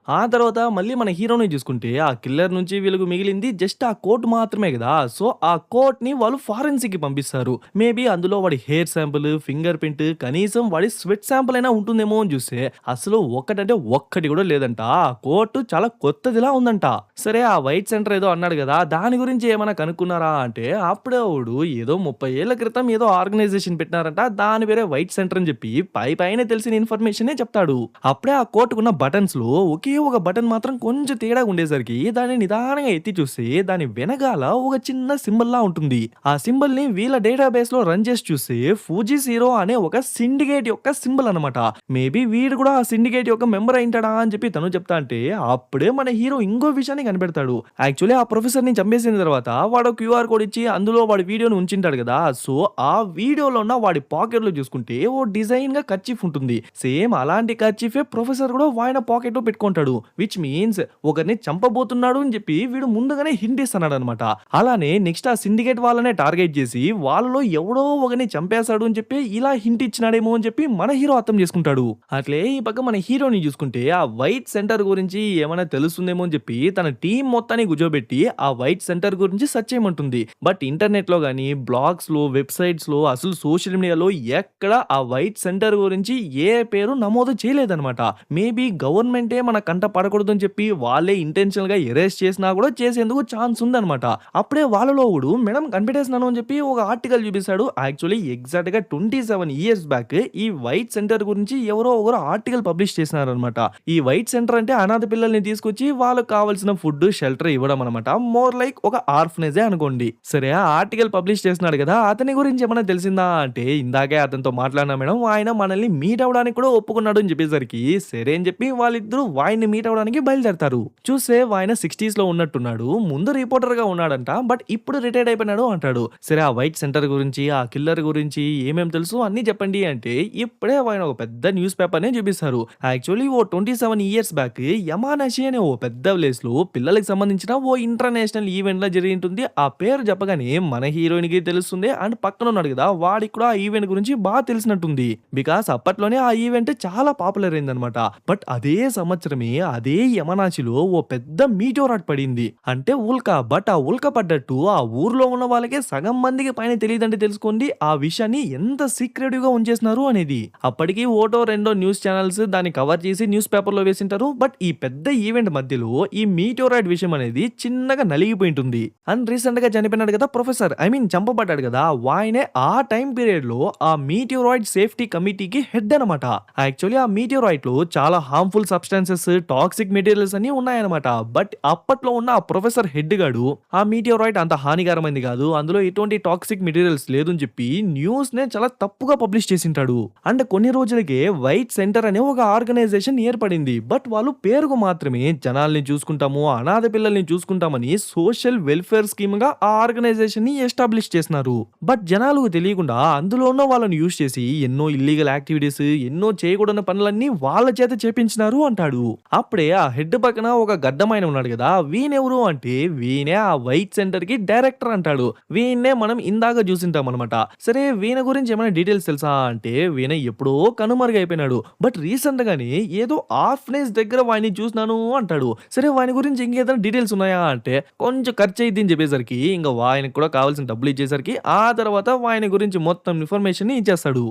ఆ తర్వాత మళ్ళీ మన హీరోని చూసుకుంటే ఆ కిల్లర్ నుంచి వీళ్ళకి మిగిలింది జస్ట్ ఆ కోట్ మాత్రమే కదా! సో ఆ కోట్‌ని వాళ్ళు ఫారెన్సిక్‌కి పంపిస్తారు. మేబీ అందులో వాడి హెయిర్ శాంపుల్, ఫింగర్ ప్రింట్ కనీసం వాడి స్వెట్ శాంపుల్ అయినా ఉంటుందేమో అని చూస్తే అసలు ఒక్కటంటే ఒక్కటి కూడా లేదంట. ఆ కోట్ చాలా కొత్తదిలా ఉందంట. సరే ఆ వైట్ సెంటర్ ఏదో అన్నాడు కదా! దాని గురించి ఏమైనా కనుక్కున్నారా అంటే అప్పుడే వాడు ఏదో 30 ఏళ్ల క్రితం ఏదో ఆర్గనైజేషన్ పెట్టినారంట. దాని పేరే వైట్ సెంటర్ అని చెప్పి పైనే తెలిసిన ఇన్ఫర్మేషనే చెప్తాడు. అప్పుడే ఆ కోట్‌కున్న బటన్స్‌లో ఒకే ఒక బటన్ మాత్రం కొంచెం తేడాగా ఉండేసరికి దాన్ని నిదానంగా ఎత్తి చూస్తే దాని వెనకాల ఒక చిన్న సింబల్ లా ఉంటుంది. ఆ సింబల్ ని వీళ్ళ డేటాబేస్ లో రన్ చేసి చూస్తే ఫూజీ జీరో అనే ఒక సిండికేట్ యొక్క సింబల్ అన్నమాట. మేబీ వీడు కూడా ఆ సిండికేట్ యొక్క మెంబర్ అయింటాడా అని చెప్పి తను చెప్తా అంటే అప్పుడే మన హీరో ఇంకో విషయాన్ని కనిపెడతాడు. యాక్చువల్లీ ఆ ప్రొఫెసర్ ని చంపేసిన తర్వాత వాడు క్యూఆర్ కోడ్ ఇచ్చి అందులో వాడి వీడియోని ఉంచింటాడు కదా! సో ఆ వీడియోలో ఉన్న వాడి పాకెట్ లో చూసుకుంటే ఓ డిజైన్ గా కర్చీఫ్ ఉంటుంది. సేమ్ అలాంటి కర్చీఫే ప్రొఫెసర్ కూడా వాయన పాకెట్ లో పెట్టుకుంటాడు. విచ్ మీన్స్ ఒకరిని చంపబోతున్నాడు అని చెప్పి వీడు ముందుగానే హింట్ ఇస్తున్నాడు అనమాట. అలానే నెక్స్ట్ ఆ సిండికేట్ వాళ్ళనే టార్గెట్ చేసి వాళ్ళలో ఎవడో ఒకరిని చంపేశాడు అని చెప్పి ఇలా హింట్ ఇచ్చినాడేమో అని చెప్పి మన హీరో అర్థం చేసుకుంటాడు. అట్లే ఈ పక్క మన హీరోని చూసుకుంటే ఆ వైట్ సెంటర్ గురించి ఏమైనా తెలుస్తుందేమో అని చెప్పి తన టీం మొత్తాన్ని గుజోబెట్టి ఆ వైట్ సెంటర్ గురించి సెర్చ్ చేయమంటుంది. బట్ ఇంటర్నెట్ లో గానీ బ్లాగ్స్ లో వెబ్సైట్స్ లో అసలు సోషల్ మీడియాలో ఎక్కడ ఆ వైట్ సెంటర్ గురించి ఏ పేరు నమోదు చేయలేదన్నమాట. మేబీ గవర్నమెంటే మన కంట పడకూడదు అని చెప్పి వాళ్ళే ఇంటెన్షనల్ గా ఎరేస్ చేసినా కూడా చేసేందుకు ఛాన్స్ ఉందన్నమాట. అప్పుడే వాళ్ళలో ఒకడు మేడం కనిపెట్టేసినాను అని చెప్పి ఒక ఆర్టికల్ చూపిస్తాడు. యాక్చువల్లీ ఎగ్జాక్ట్ గా 27 ఇయర్స్ బ్యాక్ ఈ వైట్ సెంటర్ గురించి ఎవరో ఒకరు ఆర్టికల్ పబ్లిష్ చేసినారనమాట. ఈ వైట్ సెంటర్ అంటే అనాథ పిల్లల్ని తీసుకొచ్చి వాళ్ళకి కావాల్సిన ఫుడ్ షెల్టర్ ఇవ్వడం అనమాట. మోర్ లైక్ ఒక ఆర్ఫనేజే అనుకోండి. సరే ఆ ఆర్టికల్ పబ్లిష్ చేస్తున్నాడు కదా, అతని గురించి ఏమైనా తెలిసిందా అంటే ఇందాకే అతనితో మాట్లాడినా మేడం, ఆయన మనల్ని మీట్ అవ్వడానికి కూడా ఒప్పుకున్నాడు అని చెప్పేసరికి సరే అని చెప్పి వాళ్ళిద్దరూ వాయిని మీట్ అవ్వడానికి బయలుదేరతారు. చూస్తే ఆయన 60s లో ఉన్నట్టున్నాడు. ముందు రిపోర్టర్ గా ఉన్నాడంట. బట్ ఇప్పుడు రిటైర్డ్ అయిపోయినాడు అంటాడు. సరే ఆ వైట్ సెంటర్ గురించి ఆ కిల్లర్ గురించి ఏమేం తెలుసు అన్ని చెప్పండి అంటే ఇప్పుడే ఆయన ఒక పెద్ద న్యూస్ పేపర్ నే చూపిస్తారు. యాక్చువల్లీ ఓ 27 ఇయర్స్ బ్యాక్ యమానాషి అనే ఓ పెద్ద ప్లేస్ లో పిల్లలకి సంబంధించిన ఓ ఇంటర్నేషనల్ ఈవెంట్ లా జరిగి ఉంటుంది. ఆ పేరు చెప్పగానే మన హీరోయిన్ కి తెలుస్తుంది. అండ్ పక్కన ఉన్నాడు కదా వాడికి కూడా ఆ ఈవెంట్ గురించి బాగా తెలిసినట్టుంది. బికాస్ అప్పట్లోనే ఆ ఈవెంట్ చాలా పాపులర్ అయిందనమాట. బట్ అదే సంవత్సరమే సమయంలోనే అదే యమనాచిలో ఓ పెద్ద మీటోరాట్ పడింది. అంటే ఉల్క. బట్ ఆ ఉల్క పడ్డట్టు ఆ ఊర్లో ఉన్న వాళ్ళకే సగం మందికి పైన తెలియదంటే తెలుసుకోండి ఆ విషయాన్ని ఎంత సీక్రెటివ్ గా ఉంచేస్తున్నారు అనేది. అప్పటికి ఓటో రెండో న్యూస్ ఛానల్స్ దాన్ని కవర్ చేసి న్యూస్ పేపర్ లో వేసింటారు. బట్ ఈ పెద్ద ఈవెంట్ మధ్యలో ఈ మీటోరాయిడ్ విషయం అనేది చిన్నగా నలిగిపోయి ఉంటుంది. అండ్ రీసెంట్ గా చనిపోయినాడు కదా ప్రొఫెసర్, ఐ మీన్ చంపబడ్డాడు కదా, వాయనే ఆ టైం పీరియడ్ లో ఆ మీటియోరాయిడ్ సేఫ్టీ కమిటీకి హెడ్ అనమాట. యాక్చువల్లీ ఆ మీటియోరాయిడ్ లో చాలా హార్మ్ఫుల్ సబ్స్టాన్సెస్, టాక్సిక్ మెటీరియల్స్ అన్ని ఉన్నాయన్నమాట. బట్ అప్పట్లో ఉన్న ఆ ప్రొఫెసర్ హెడ్ గాడు ఆ మీటియోరాయిడ్ అంత హానికరమైంది కాదు, అందులో ఎటువంటి టాక్సిక్ మెటీరియల్స్ లేదు అని చెప్పి న్యూస్ నే చాలా తప్పుగా పబ్లిష్ చేసింటాడు. అండ్ కొన్ని రోజులకే వైట్ సెంటర్ అనే ఒక ఆర్గనైజేషన్ ఏర్పడింది. బట్ వాళ్ళు పేరుకు మాత్రమే జనాల్ని చూసుకుంటాము, అనాథ పిల్లల్ని చూసుకుంటామని సోషల్ వెల్ఫేర్ స్కీమ్ గా ఆ ఆర్గనైజేషన్ ని ఎస్టాబ్లిష్ చేస్తున్నారు. బట్ జనాలకు తెలియకుండా అందులో ఉన్న వాళ్ళని యూజ్ చేసి ఎన్నో ఇల్లీగల్ యాక్టివిటీస్, ఎన్నో చేయకూడని పనులన్నీ వాళ్ళ చేత చేపించినారు అంటాడు. అప్పుడే ఆ హెడ్ పక్కన ఒక గడ్డమైన ఉన్నాడు కదా, వీనెవరు అంటే వీనే ఆ వైట్ సెంటర్ కి డైరెక్టర్ అంటాడు. వీన్నే మనం ఇందాక చూసింటాం అనమాట. సరే వీణ గురించి ఏమైనా డీటెయిల్స్ తెలుసా అంటే వీణ ఎప్పుడో కనుమరుగైపోయినాడు. బట్ రీసెంట్ గానే ఏదో ఆర్ఫనేజ్ దగ్గర వాడిని చూసినాను అంటాడు. సరే వాని గురించి ఇంకేదైనా డీటెయిల్స్ ఉన్నాయా అంటే కొంచెం ఖర్చు అయ్యిద్ది అని చెప్పేసరికి ఇంకా వాయనకి కూడా కావాల్సిన డబ్బులు ఇచ్చేసరికి ఆ తర్వాత వాయన గురించి మొత్తం ఇన్ఫర్మేషన్ ఇచ్చేస్తాడు.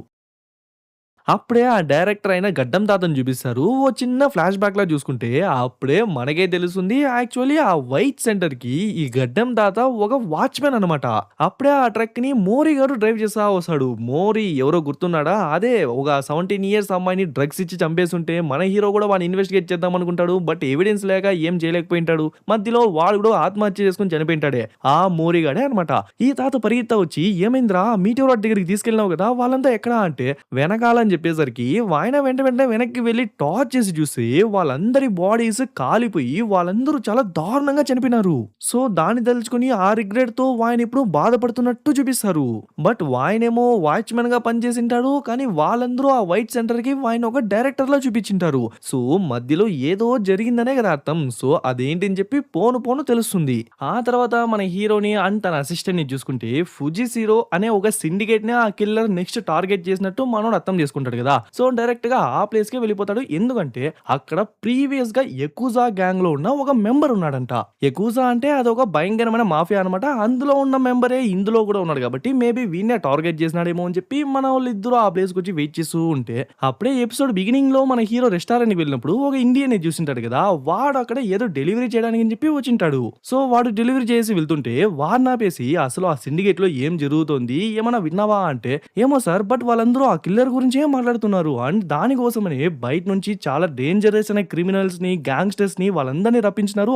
అప్పుడే ఆ డైరెక్టర్ అయిన గడ్డం తాతను చూపిస్తారు. ఓ చిన్న ఫ్లాష్ బ్యాక్ లా చూసుకుంటే అప్పుడే మనకే తెలుస్తుంది యాక్చువల్లీ ఆ వైట్ సెంటర్ కి ఈ గడ్డం తాత ఒక వాచ్‌మెన్ అన్నమాట. అప్పుడే ఆ ట్రక్ ని మోరీ గారు డ్రైవ్ చేస్తా వస్తాడు. మోరీ ఎవరో గుర్తున్నాడా? అదే ఒక 17 ఇయర్స్ అమ్మాయిని డ్రగ్స్ ఇచ్చి చంపేసుంటే మన హీరో కూడా వాడిని ఇన్వెస్టిగేట్ చేద్దాం అనుకుంటాడు. బట్ ఎవిడెన్స్ లేక ఏం చేయలేకపోయింటాడు. మధ్యలో వాడు కూడా ఆత్మహత్య చేసుకొని చనిపోయింటాడే. ఆ మోరీ గాడే అన్నమాట. ఈ తాత పరిగెత్తా వచ్చి ఏమైందిరా మీటియోరాట్ దగ్గరికి తీసుకెళ్ళినావు కదా, వాళ్ళంతా ఎక్కడా అంటే వెనకాల అని చెప్పేసరికి ఆయన వెంటనే వెనక్కి వెళ్ళి టార్చ్ చేసి చూసి వాళ్ళందరి బాడీస్ కాలిపోయి వాళ్ళందరూ చాలా దారుణంగా చనిపోయినారు. సో దాన్ని తలుచుకుని ఆ రిగ్రెట్ తో వాయన ఇప్పుడు బాధపడుతున్నట్టు చూపిస్తారు. బట్ వాయనేమో వాచ్మెన్ గా పనిచేసింటాడు, కానీ వాళ్ళందరూ ఆ వైట్ సెంటర్ కి వాయన ఒక డైరెక్టర్ లా చూపించింటారు. సో మధ్యలో ఏదో జరిగిందనే కదా అర్థం. సో అదేంటి అని చెప్పి పోను పోను తెలుస్తుంది. ఆ తర్వాత మన హీరోని అండ్ తన అసిస్టెంట్ ని చూసుకుంటే ఫుజిసిరో అనే ఒక సిండికేట్ ని ఆ కిల్లర్ నెక్స్ట్ టార్గెట్ చేసినట్టు మనోడు అర్థం చేసుకుంటాడు కదా. సో డైరెక్ట్ గా ఆ ప్లేస్ కి వెళ్ళిపోతాడు. ఎందుకంటే అక్కడ ప్రీవియస్ గా యకుజా గ్యాంగ్ లో ఉన్న ఒక మెంబర్ ఉన్నాడంట. యకుజా అంటే అదొక భయంకరమైన మాఫియా అనమాట. అందులో ఉన్న మెంబరే ఇందులో కూడా ఉన్నాడు కాబట్టి మేబీ వీన్నే టార్గెట్ చేసినాడేమో అని చెప్పి మన వాళ్ళు ఇద్దరు ఆ ప్లేస్ కి వచ్చి వెయిట్ చేస్తూ ఉంటే అప్పుడే ఎపిసోడ్ బిగినింగ్ లో మన హీరో రెస్టారెంట్ కి వెళ్ళినప్పుడు ఒక ఇండియన్ చూసింటాడు కదా, వాడు అక్కడ ఏదో డెలివరీ చేయడానికి అని చెప్పి వచ్చింటాడు. సో వాడు డెలివరీ చేసి వెళ్తుంటే వాడిని ఆపేసి అసలు ఆ సిండికేట్ లో ఏం జరుగుతోంది ఏమన్నా విన్నావా అంటే ఏమో సార్, బట్ వాళ్ళందరూ ఆ కిల్లర్ గురించి ఏం మాట్లాడుతున్నారు అండ్ దానికోసమని బయట నుంచి చాలా డేంజరస్ అనే క్రిమినల్స్ ని, గ్యాంగ్స్టర్స్ ని వాళ్ళందరినీ రప్పించినారు.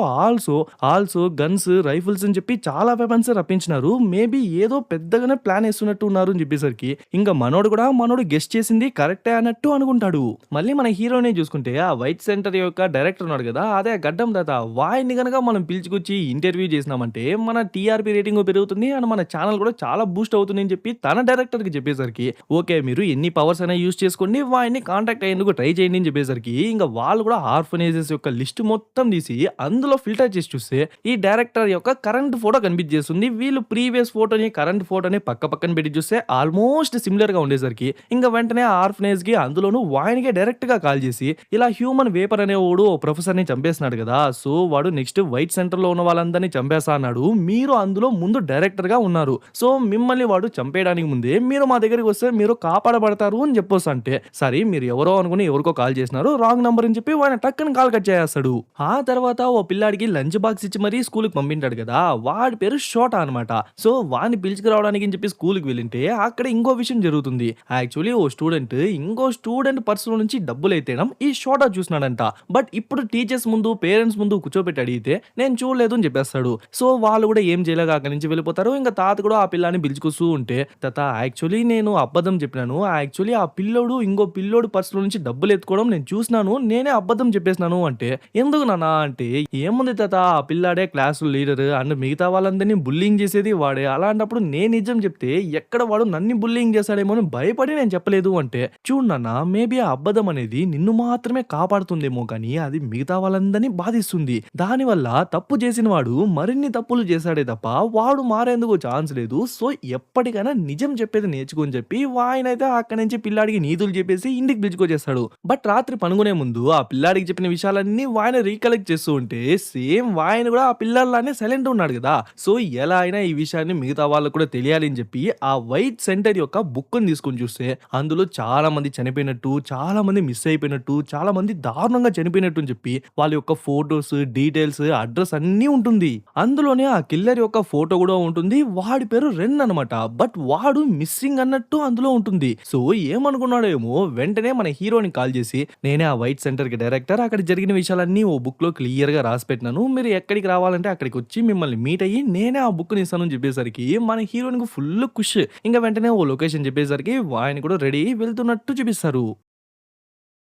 ఆల్సో గన్స్, రైఫిల్స్ అని చెప్పి చాలా వెపన్స్ రప్పించినారు. మేబీ ఏదో పెద్దగానే ప్లాన్ వేస్తున్నట్టు ఉన్నారు అని చెప్పేసరికి ఇంకా మనోడు గెస్ట్ చేసింది కరెక్టే అన్నట్టు అనుకుంటాడు. మళ్ళీ మన హీరోనే చూసుకుంటే ఆ వైట్ సెంటర్ యొక్క డైరెక్టర్ ఉన్నాడు కదా, అదే గడ్డం తాత, వాయిని గనక మనం పిలుచుకొచ్చి ఇంటర్వ్యూ చేసినామంటే మన టీఆర్పీ రేటింగ్ పెరుగుతుంది అండ్ మన ఛానల్ కూడా చాలా బూస్ట్ అవుతుంది అని చెప్పి తన డైరెక్టర్ కి చెప్పేసరికి ఓకే మీరు ఎన్ని పవర్స్ అయినా యూస్ చేసుకోండి, వాయిని కాంటాక్ట్ అయ్యేందుకు ట్రై చేయండి అని చెప్పేసరికి ఇంకా వాళ్ళు కూడా ఆర్ఫనేజెస్ యొక్క లిస్ట్ మొత్తం తీసి అందులో ఫిల్టర్ చేసి చూస్తే ఈ డైరెక్టర్ యొక్క కరెంట్ ఫోటో కనిపించేస్తుంది. వీళ్ళు ప్రీవియస్ ఫోటోని కరెంట్ ఫోటోని పక్కన పెట్టి చూస్తే ఆల్మోస్ట్ సిమిలర్ గా ఉండేసరికి ఇంకా వెంటనే ఆర్ఫనేజ్ కి అందులోనూ వాయినికే డైరెక్ట్ గా కాల్ చేసి ఇలా హ్యూమన్ వేపర్ అనేవాడు ప్రొఫెసర్ ని చంపేస్తున్నాడు కదా, సో వాడు నెక్స్ట్ వైట్ సెంటర్ లో ఉన్న వాళ్ళందరినీ చంపేస్తా అన్నాడు, మీరు అందులో ముందు డైరెక్టర్ గా ఉన్నారు, సో మిమ్మల్ని వాడు చంపేయడానికి ముందే మీరు మా దగ్గరికి వస్తే మీరు కాపాడబడతారు అని చెప్పొచ్చు. అంటే సరే మీరు ఎవరో అనుకుని ఎవరికో కాల్ చేసినారు, రాంగ్ నంబర్ అని చెప్పి వాడిని టక్కని కాల్ కట్ చేస్తాడు. ఆ తర్వాత ఓ పిల్లాడికి లంచ్ బాక్స్ ఇచ్చి మరీ స్కూల్ కి పంపించాడు కదా, వాడి పేరు షోటా అనమాట. సో వాడిని పిలుచుకురావడానికి అని చెప్పి స్కూల్ కి వెళ్ళింటే అక్కడ ఇంకో విషయం జరుగుతుంది. యాక్చువల్లీ ఓ స్టూడెంట్ ఇంకో స్టూడెంట్ పర్సన్ నుంచి డబ్బులు ఎత్తేయడం ఈ షోటా చూసినాడంట. బట్ ఇప్పుడు టీచర్స్ ముందు, పేరెంట్స్ ముందు కూర్చోబెట్టి అడిగితే నేను చూడలేదు అని చెప్పేస్తాడు. సో వాళ్ళు కూడా ఏం చేయలేక అక్కడి నుంచి వెళ్ళిపోతారు. ఇంకా తాత కూడా ఆ పిల్లాన్ని పిలుచుకొస్తూ ఉంటే తాత యాక్చువల్లీ నేను అబద్ధం చెప్పినాను, యాక్చువల్లీ ఆ పిల్లోడు ఇంకో పిల్లోడు పర్సన్ నుంచి డబ్బులు ఎత్తుకోవడం నేను చూసినాను, నేనే అబద్ధం చెప్పేసినాను అంటే ఎందుకు నానా అంటే ఏముంది తాత, ఆ పిల్లాడే క్లాస్ లీడర్ అండ్ మిగతా వాళ్ళందరినీ బుల్లింగ్ చేసేది వాడే, అలాంటప్పుడు నేను నిజం చెప్తే ఎక్కడ వాడు నన్ను బుల్లింగ్ చేస్తాడేమో అని భయపడి నేను చెప్పలేదు అంటే చూడు నాన్న, మేబీ ఆ అబద్ధం అనేది నిన్ను మాత్రమే కాపాడుతుందేమో కానీ అది మిగతా వాళ్ళందరినీ బాధిస్తుంది. దానివల్ల తప్పు చేసిన వాడు మరిన్ని తప్పులు చేశాడే తప్ప వాడు మారేందుకు ఛాన్స్ లేదు. సో ఎప్పటికైనా నిజం చెప్పేది నేర్చుకొని చెప్పి వాయనైతే అక్కడి నుంచి పిల్లాడికి పిల్లాడికి నీతులు చెప్పేసి ఇంటికి పిలుచుకొచ్చేస్తాడు. బట్ రాత్రి పనుకునే ముందు ఆ పిల్లాడికి చెప్పిన విషయాలన్నీ వాయన రీకలెక్ట్ చేస్తూ ఉంటే సేమ్ వాయన కూడా ఆ పిల్లాడిలానే సైలెంట్ ఉన్నాడు కదా! సో ఎలా అయినా ఈ విషయాన్ని మిగతా వాళ్ళకి కూడా తెలియాలి అని చెప్పి ఆ వైట్ సెంటర్ యొక్క బుక్‌ని తీసుకొని చూస్తే అందులో చాలా మంది చనిపోయినట్టు, చాలా మంది మిస్ అయిపోయినట్టు, చాలా మంది దారుణంగా చనిపోయినట్టు అని చెప్పి వాళ్ళ యొక్క ఫోటోస్, డీటెయిల్స్, అడ్రెస్ అన్నీ ఉంటుంది. అందులోనే ఆ కిల్లర్ యొక్క ఫోటో కూడా ఉంటుంది. వాడి పేరు రెన్ అన్నమాట. బట్ వాడు మిస్సింగ్ అన్నట్టు అందులో ఉంటుంది. సో ఏమనుకున్నాడేమో వెంటనే మన హీరోని కాల్ చేసి, "నేనే ఆ వైట్ సెంటర్‌కి డైరెక్టర్. అక్కడ జరిగిన విషయాలన్నీ ఓ బుక్‌లో క్లియర్‌గా రాసిపెట్టినాను. మీరు ఎక్కడికి రావాలంటే అక్కడికొచ్చి మిమ్మల్ని మీట్ అయ్యి నేనే ఆ బుక్‌ని ఇస్తాను" అని చెప్పేసరికి మన హీరోయిన్‌కి ఫుల్ ఖుష్. ఇంక వెంటనే ఓ లొకేషన్ చెప్పేసరికి ఆయన కూడా రెడీ అయ్యి వెళ్తున్నట్టు చూపిస్తారు.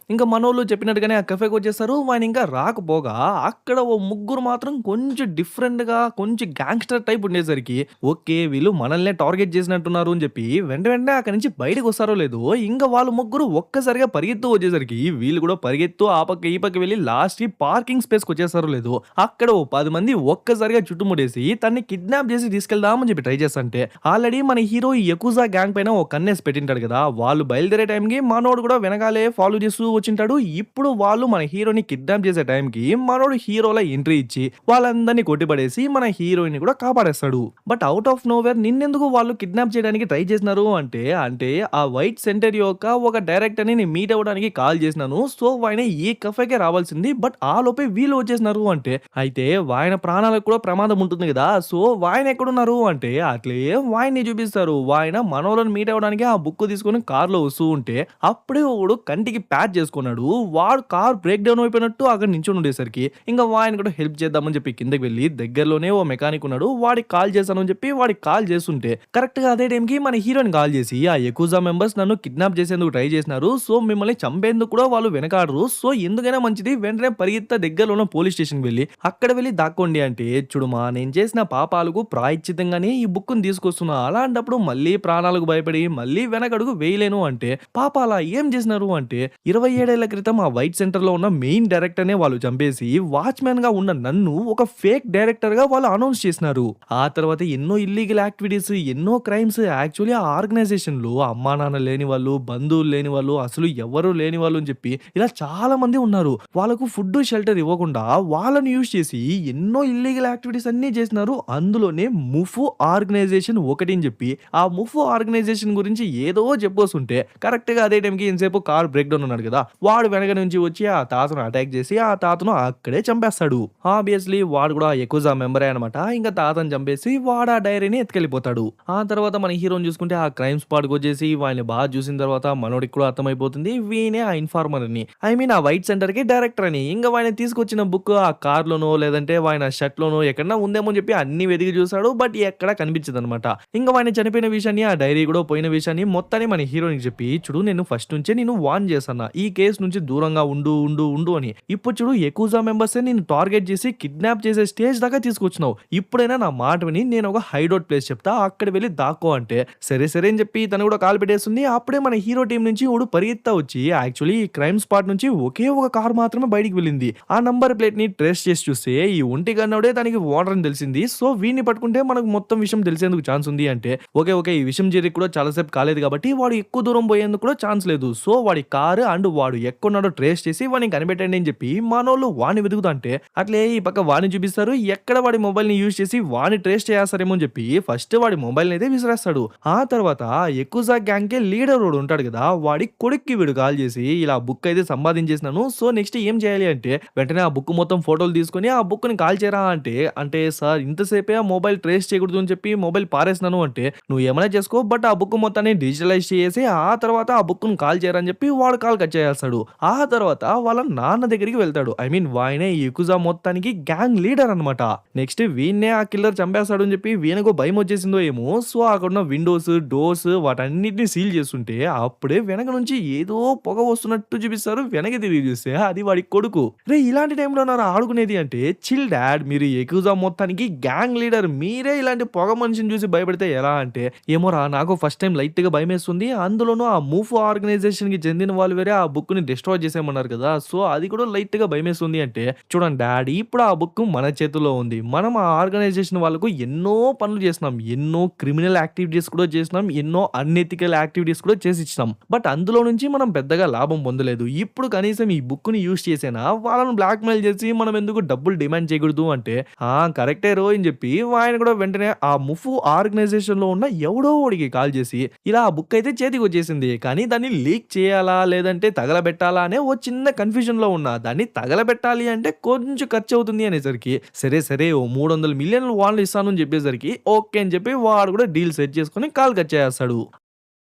ఇంక మనోళ్ళు చెప్పినట్టుగానే ఆ కఫేకొచ్చేస్తారు. వాయనింకా రాకపోగా అక్కడ ఓ ముగ్గురు మాత్రం కొంచెం డిఫరెంట్‌గా కొంచెం గ్యాంగ్‌స్టర్ టైప్ ఉండేసరికి, ఓకే. వీళ్ళు మనల్నే టార్గెట్ చేసినట్టున్నారు అని చెప్పి వెంటనే అక్కడి నుంచి బయటకొస్తారో లేదో ఇంక వాళ్ళు ముగ్గురు ఒక్కసారిగా పరిగెత్తు వచ్చేసరికి వీళ్ళు కూడా పరిగెత్తు ఆ పక్క ఈ పక్క వెళ్లి లాస్ట్‌కి పార్కింగ్ స్పేస్‌కొచ్చేస్తారో లేదో అక్కడ ఓ 10 మంది ఒక్కసారిగా చుట్టుముట్టేసి తన్ని కిడ్నాప్ చేసి తీసుకెళ్దామని చెప్పి ట్రై చేస్తంటే ఆల్రెడీ మన హీరో ఈ యకుజా గ్యాంగ్ పైన ఓ కన్నేసి పెట్టింటాడు కదా! వాళ్ళు బయలుదేరే టైంకి మనోడు కూడా వెనకాలే ఫాలో చేస్తూ వచ్చింటాడు. ఇప్పుడు వాళ్ళు మన హీరోని కిడ్నాప్ చేసే టైంకి మనోడు హీరోలా ఎంట్రీ ఇచ్చి వాళ్ళందరినీ కొట్టిపడేసి మన హీరోయిన్‌ని కూడా కాపాడేస్తాడు. బట్ ఔట్ ఆఫ్ నోవేర్ నిన్నెందుకు వాళ్ళు కిడ్నాప్ చేయడానికి ట్రై చేసినారు అంటే ఆ వైట్ సెంటర్ యొక్క ఒక డైరెక్టర్‌ని నేను మీట్ అవ్వడానికి కాల్ చేసినాను. సో ఆయన ఈ కఫేకే రావాల్సింది. బట్ ఆలోపే వీళ్ళు వచ్చేసినారు అయితే వాయన ప్రాణాలకు కూడా ప్రమాదం ఉంటుంది కదా! సో వాయన ఎక్కడున్నారు అట్లే వాయన్ని చూపిస్తారు. వాయన మనోళ్ళని మీట్ అవ్వడానికి ఆ బుక్ తీసుకొని కార్‌లో వస్తూ ఉంటే అప్పుడే ఒకడు కంటికి ప్యాచ్ చేసుకున్నాడు. వాడు కార్ బ్రేక్ డౌన్ అయిపోయినట్టు అక్కడ నించొని ఉండేసరికి ఇంకా వాయన కూడా హెల్ప్ చేద్దామని చెప్పి కిందకి వెళ్లి దగ్గరలోనే ఓ మెకానిక్ ఉన్నాడు. వాడికి కాల్ చేశాను అని చెప్పి వాడికి కాల్ చేస్తుంటే కరెక్ట్‌గా అదే టైంకి మన హీరోయిన్ కాల్ చేసి ఆ యకుజా మెంబర్స్ నన్ను కిడ్నాప్ చేసేందుకు ట్రై చేసినారు. సో మిమ్మల్ని చంపేందుకు కూడా వాళ్ళు వెనకాడరు. సో ఎందుకైనా మంచిది వెంటనే పరిగెత్తా దగ్గరలో ఉన్న పోలీస్ స్టేషన్‌కి వెళ్లి అక్కడ వెళ్లి దాక్కోండి చూడుమా నేను చేసిన పాపాలకు ప్రాయశ్చిత్తంగానే ఈ బుక్‌ని తీసుకొస్తున్నా. అలాంటప్పుడు మళ్ళీ ప్రాణాలకు భయపడి మళ్ళీ వెనకడుగు వేయలేను పాప అలా ఏం చేసినారు 27 ఏళ్ల క్రితం ఆ వైట్ సెంటర్‌లో ఉన్న మెయిన్ డైరెక్టర్‌నే వాళ్ళు చంపేసి వాచ్‌మ్యాన్‌గా ఉన్న నన్ను ఒక ఫేక్ డైరెక్టర్‌గా వాళ్ళు అనౌన్స్ చేసినారు. ఆ తర్వాత ఎన్నో ఇల్లీగల్ యాక్టివిటీస్, ఎన్నో క్రైమ్స్ యాక్చువల్లీ ఆ ఆర్గనైజేషన్‌లో అమ్మా నాన్న లేని వాళ్ళు, బంధువులు లేని వాళ్ళు, అసలు ఎవ్వరు లేని వాళ్ళు అని చెప్పి ఇలా చాలా మంది ఉన్నారు. వాళ్ళకు ఫుడ్, షెల్టర్ ఇవ్వకుండా వాళ్ళని యూజ్ చేసి ఎన్నో ఇల్లీగల్ యాక్టివిటీస్ అన్నీ చేసినారు. అందులోనే ముఫు ఆర్గనైజేషన్ ఒకటి అని చెప్పి ఆ ముఫు ఆర్గనైజేషన్ గురించి ఏదో చెప్పొస్తుంటే కరెక్ట్‌గా అదే టైంకి ఇంతసేపు కార్ బ్రేక్ డౌన్ ఉన్నాడు కదా! వాడు వెనక నుంచి వచ్చి ఆ తాతను అటాక్ చేసి ఆ తాతను అక్కడే చంపేస్తాడు. ఆబ్వియస్లీ వాడు కూడా యకుజా మెంబరే అనమాట. ఇంక తాతని చంపేసి వాడు ఆ డైరీని ఎత్తుకెళ్ళిపోతాడు. ఆ తర్వాత మన హీరోని చూసుకుంటే ఆ క్రైమ్ స్పాట్‌కొచ్చేసి వాడిని బాగా చూసిన తర్వాత మనోడికి కూడా అర్థమైపోతుంది. వీనే ఆ ఇన్ఫార్మర్ అని. ఐ మీన్ ఆ వైట్ సెంటర్‌కి డైరెక్టర్ అని. ఇంక వాడిని తీసుకొచ్చిన బుక్ ఆ కార్‌లోనో లేదంటే వాడిన షర్ట్‌లోనో ఎక్కడన్నా ఉందేమో అని చెప్పి అన్ని వెతికి చూసాడు. బట్ ఎక్కడ కనిపించదనమాట. ఇంక వాడిని చనిపోయిన విషయాన్ని ఆ డైరీ కూడా పోయిన విషయాన్ని మొత్తాన్ని మన హీరోనికి చెప్పి చూడు నేను ఫస్ట్ నుంచే నిన్ను వార్న్ చేశాను. ఈ కేస్ నుంచి దూరంగా ఉండు అని. ఇప్పుడు చూడు యకుజా మెంబర్సే నిన్ను టార్గెట్ చేసి కిడ్నాప్ చేసే స్టేజ్ దాకా తీసుకొచ్చినావు. ఇప్పుడైనా నా మాట విని నేను ఒక హైడౌట్ ప్లేస్ చెప్తా అక్కడ వెళ్ళి దాక్కో సరే అని చెప్పి తను కూడా కాల్ పెట్టేస్తుంది. అప్పుడే మన హీరో టీం నుంచి ఓడు పరిగెత్తా వచ్చి యాక్చువల్లీ ఈ క్రైమ్ స్పాట్ నుంచి ఒకే ఒక కార్ మాత్రమే బయటికి వెళ్ళింది. ఆ నంబర్ ప్లేట్ ని ట్రేస్ చేసి చూస్తే ఈ ఒంటి గన్నోడే దానికి ఓనర్ అని తెలిసింది. సో వీడిని పట్టుకుంటే మనకు మొత్తం విషయం తెలిసేందుకు ఛాన్స్ ఉంది ఓకే ఈ విషయం జరిగి కూడా చాలా సేపు కాలేదు కాబట్టి వాడు ఎక్కువ దూరం పోయేందుకు కూడా ఛాన్స్ లేదు. సో వాడి కారు అండ్ వాడు ఎక్కడున్నాడో ట్రేస్ చేసి వాడిని కనిపెట్టండి అని చెప్పి మనోళ్ళు వాడిని వెతుకుతుంటే అట్లే ఈ పక్క వాడిని చూపిస్తారు. ఎక్కడ వాడి మొబైల్ ని యూజ్ చేసి వాడిని ట్రేస్ చేస్తారేమో అని చెప్పి ఫస్ట్ వాడి మొబైల్ అయితే విసిరేస్తాడు. ఆ తర్వాత యకుజా గ్యాంగ్ కే లీడర్ వాడు ఉంటాడు కదా వాడి కొడుక్కి వీడు కాల్ చేసి ఇలా బుక్ అయితే సంపాదించేసినాను. సో నెక్స్ట్ ఏం చేయాలి వెంటనే ఆ బుక్ మొత్తం ఫోటోలు తీసుకొని ఆ బుక్ ని కాల్ చేయరా అంటే సార్ ఇంతసేపే ఆ మొబైల్ ట్రేస్ చేయకూడదు అని చెప్పి మొబైల్ పారేసినాను నువ్వు ఏమైనా చేసుకో బట్ ఆ బుక్ మొత్తాన్ని డిజిటలైజ్ చేసి ఆ తర్వాత ఆ బుక్ ను కాల్ చేయరని చెప్పి వాడు కాల్ కట్ చేస్తాడు. ఆ తర్వాత వాళ్ళ నాన్న దగ్గరికి వెళ్తాడు. ఐ మీన్ వాయనే ఈ యకుజా మొత్తానికి గ్యాంగ్ లీడర్ అనమాట. నెక్స్ట్ వీన్నే ఆ కిల్లర్ చంపేస్తాడు అని చెప్పి వీనకు భయం వచ్చేసిందో ఏమో. సో అక్కడున్న విండోస్, డోర్స్ వాటన్నిటిని సీల్ చేస్తుంటే అప్పుడే వెనక నుంచి ఏదో పొగ వస్తున్నట్టు చూపిస్తారు. వెనక్కి తిరిగి చూస్తే అది వాడి కొడుకు. రే ఇలాంటి టైంలో ఆడుకునేది చిల్ డాడ్ మీరు యకుజా మొత్తానికి గ్యాంగ్ లీడర్ మీరే ఇలాంటి పొగ మనిషిని చూసి భయపడితే ఎలా ఏమోరా నాకు ఫస్ట్ టైం లైట్ గా భయమేస్తుంది. అందులోనూ ఆ మూఫ్ ఆర్గనైజేషన్ కి చెందిన వాళ్ళు వేరే, ఆ బుక్‌ని డిస్ట్రాయ్ చేసేయమన్నారు కదా! సో, అది కూడా లైట్‌గా భయమేస్తుంది అంటే, చూడండి డాడీ ఇప్పుడు ఆ బుక్ మన చేతుల్లో ఉంది. మనం ఆ ఆర్గనైజేషన్ వాళ్ళకు ఎన్నో పనులు చేసినాం. ఎన్నో క్రిమినల్ యాక్టివిటీస్ కూడా చేసినాం. ఎన్నో అన్‌ఎథికల్ యాక్టివిటీస్ కూడా చేసిచ్చినాం. బట్ అందులో నుంచి మనం పెద్దగా లాభం పొందలేదు. ఇప్పుడు కనీసం ఈ బుక్‌ని యూజ్ చేసైనా వాళ్ళని బ్లాక్‌మెయిల్ చేసి మనం ఎందుకు డబ్బులు డిమాండ్ చేయకూడదు అంటే, ఆ! కరెక్టే రో అని చెప్పి ఆయన కూడా వెంటనే ఆ ముఫు ఆర్గనైజేషన్‌లో ఉన్న ఎవడో ఒకడికి కాల్ చేసి, ఇలా ఆ బుక్ అయితే చేతికొచ్చేసింది. కానీ దాన్ని లీక్ చేయాలా? లేదంటే తగలబెట్టాలా? అనే ఓ చిన్న కన్‌ఫ్యూజన్‌లో ఉన్నా. దాన్ని తగలబెట్టాలి అంటే కొంచెం ఖర్చవుతుంది అనేసరికి, సరే, సరే ఓ 300,000,000 వాళ్ళు ఇస్తాను అని చెప్పేసరికి ఓకే అని చెప్పి వాడు కూడా డీల్ సెట్ చేసుకొని కాల్ కట్ చేసేస్తాడు.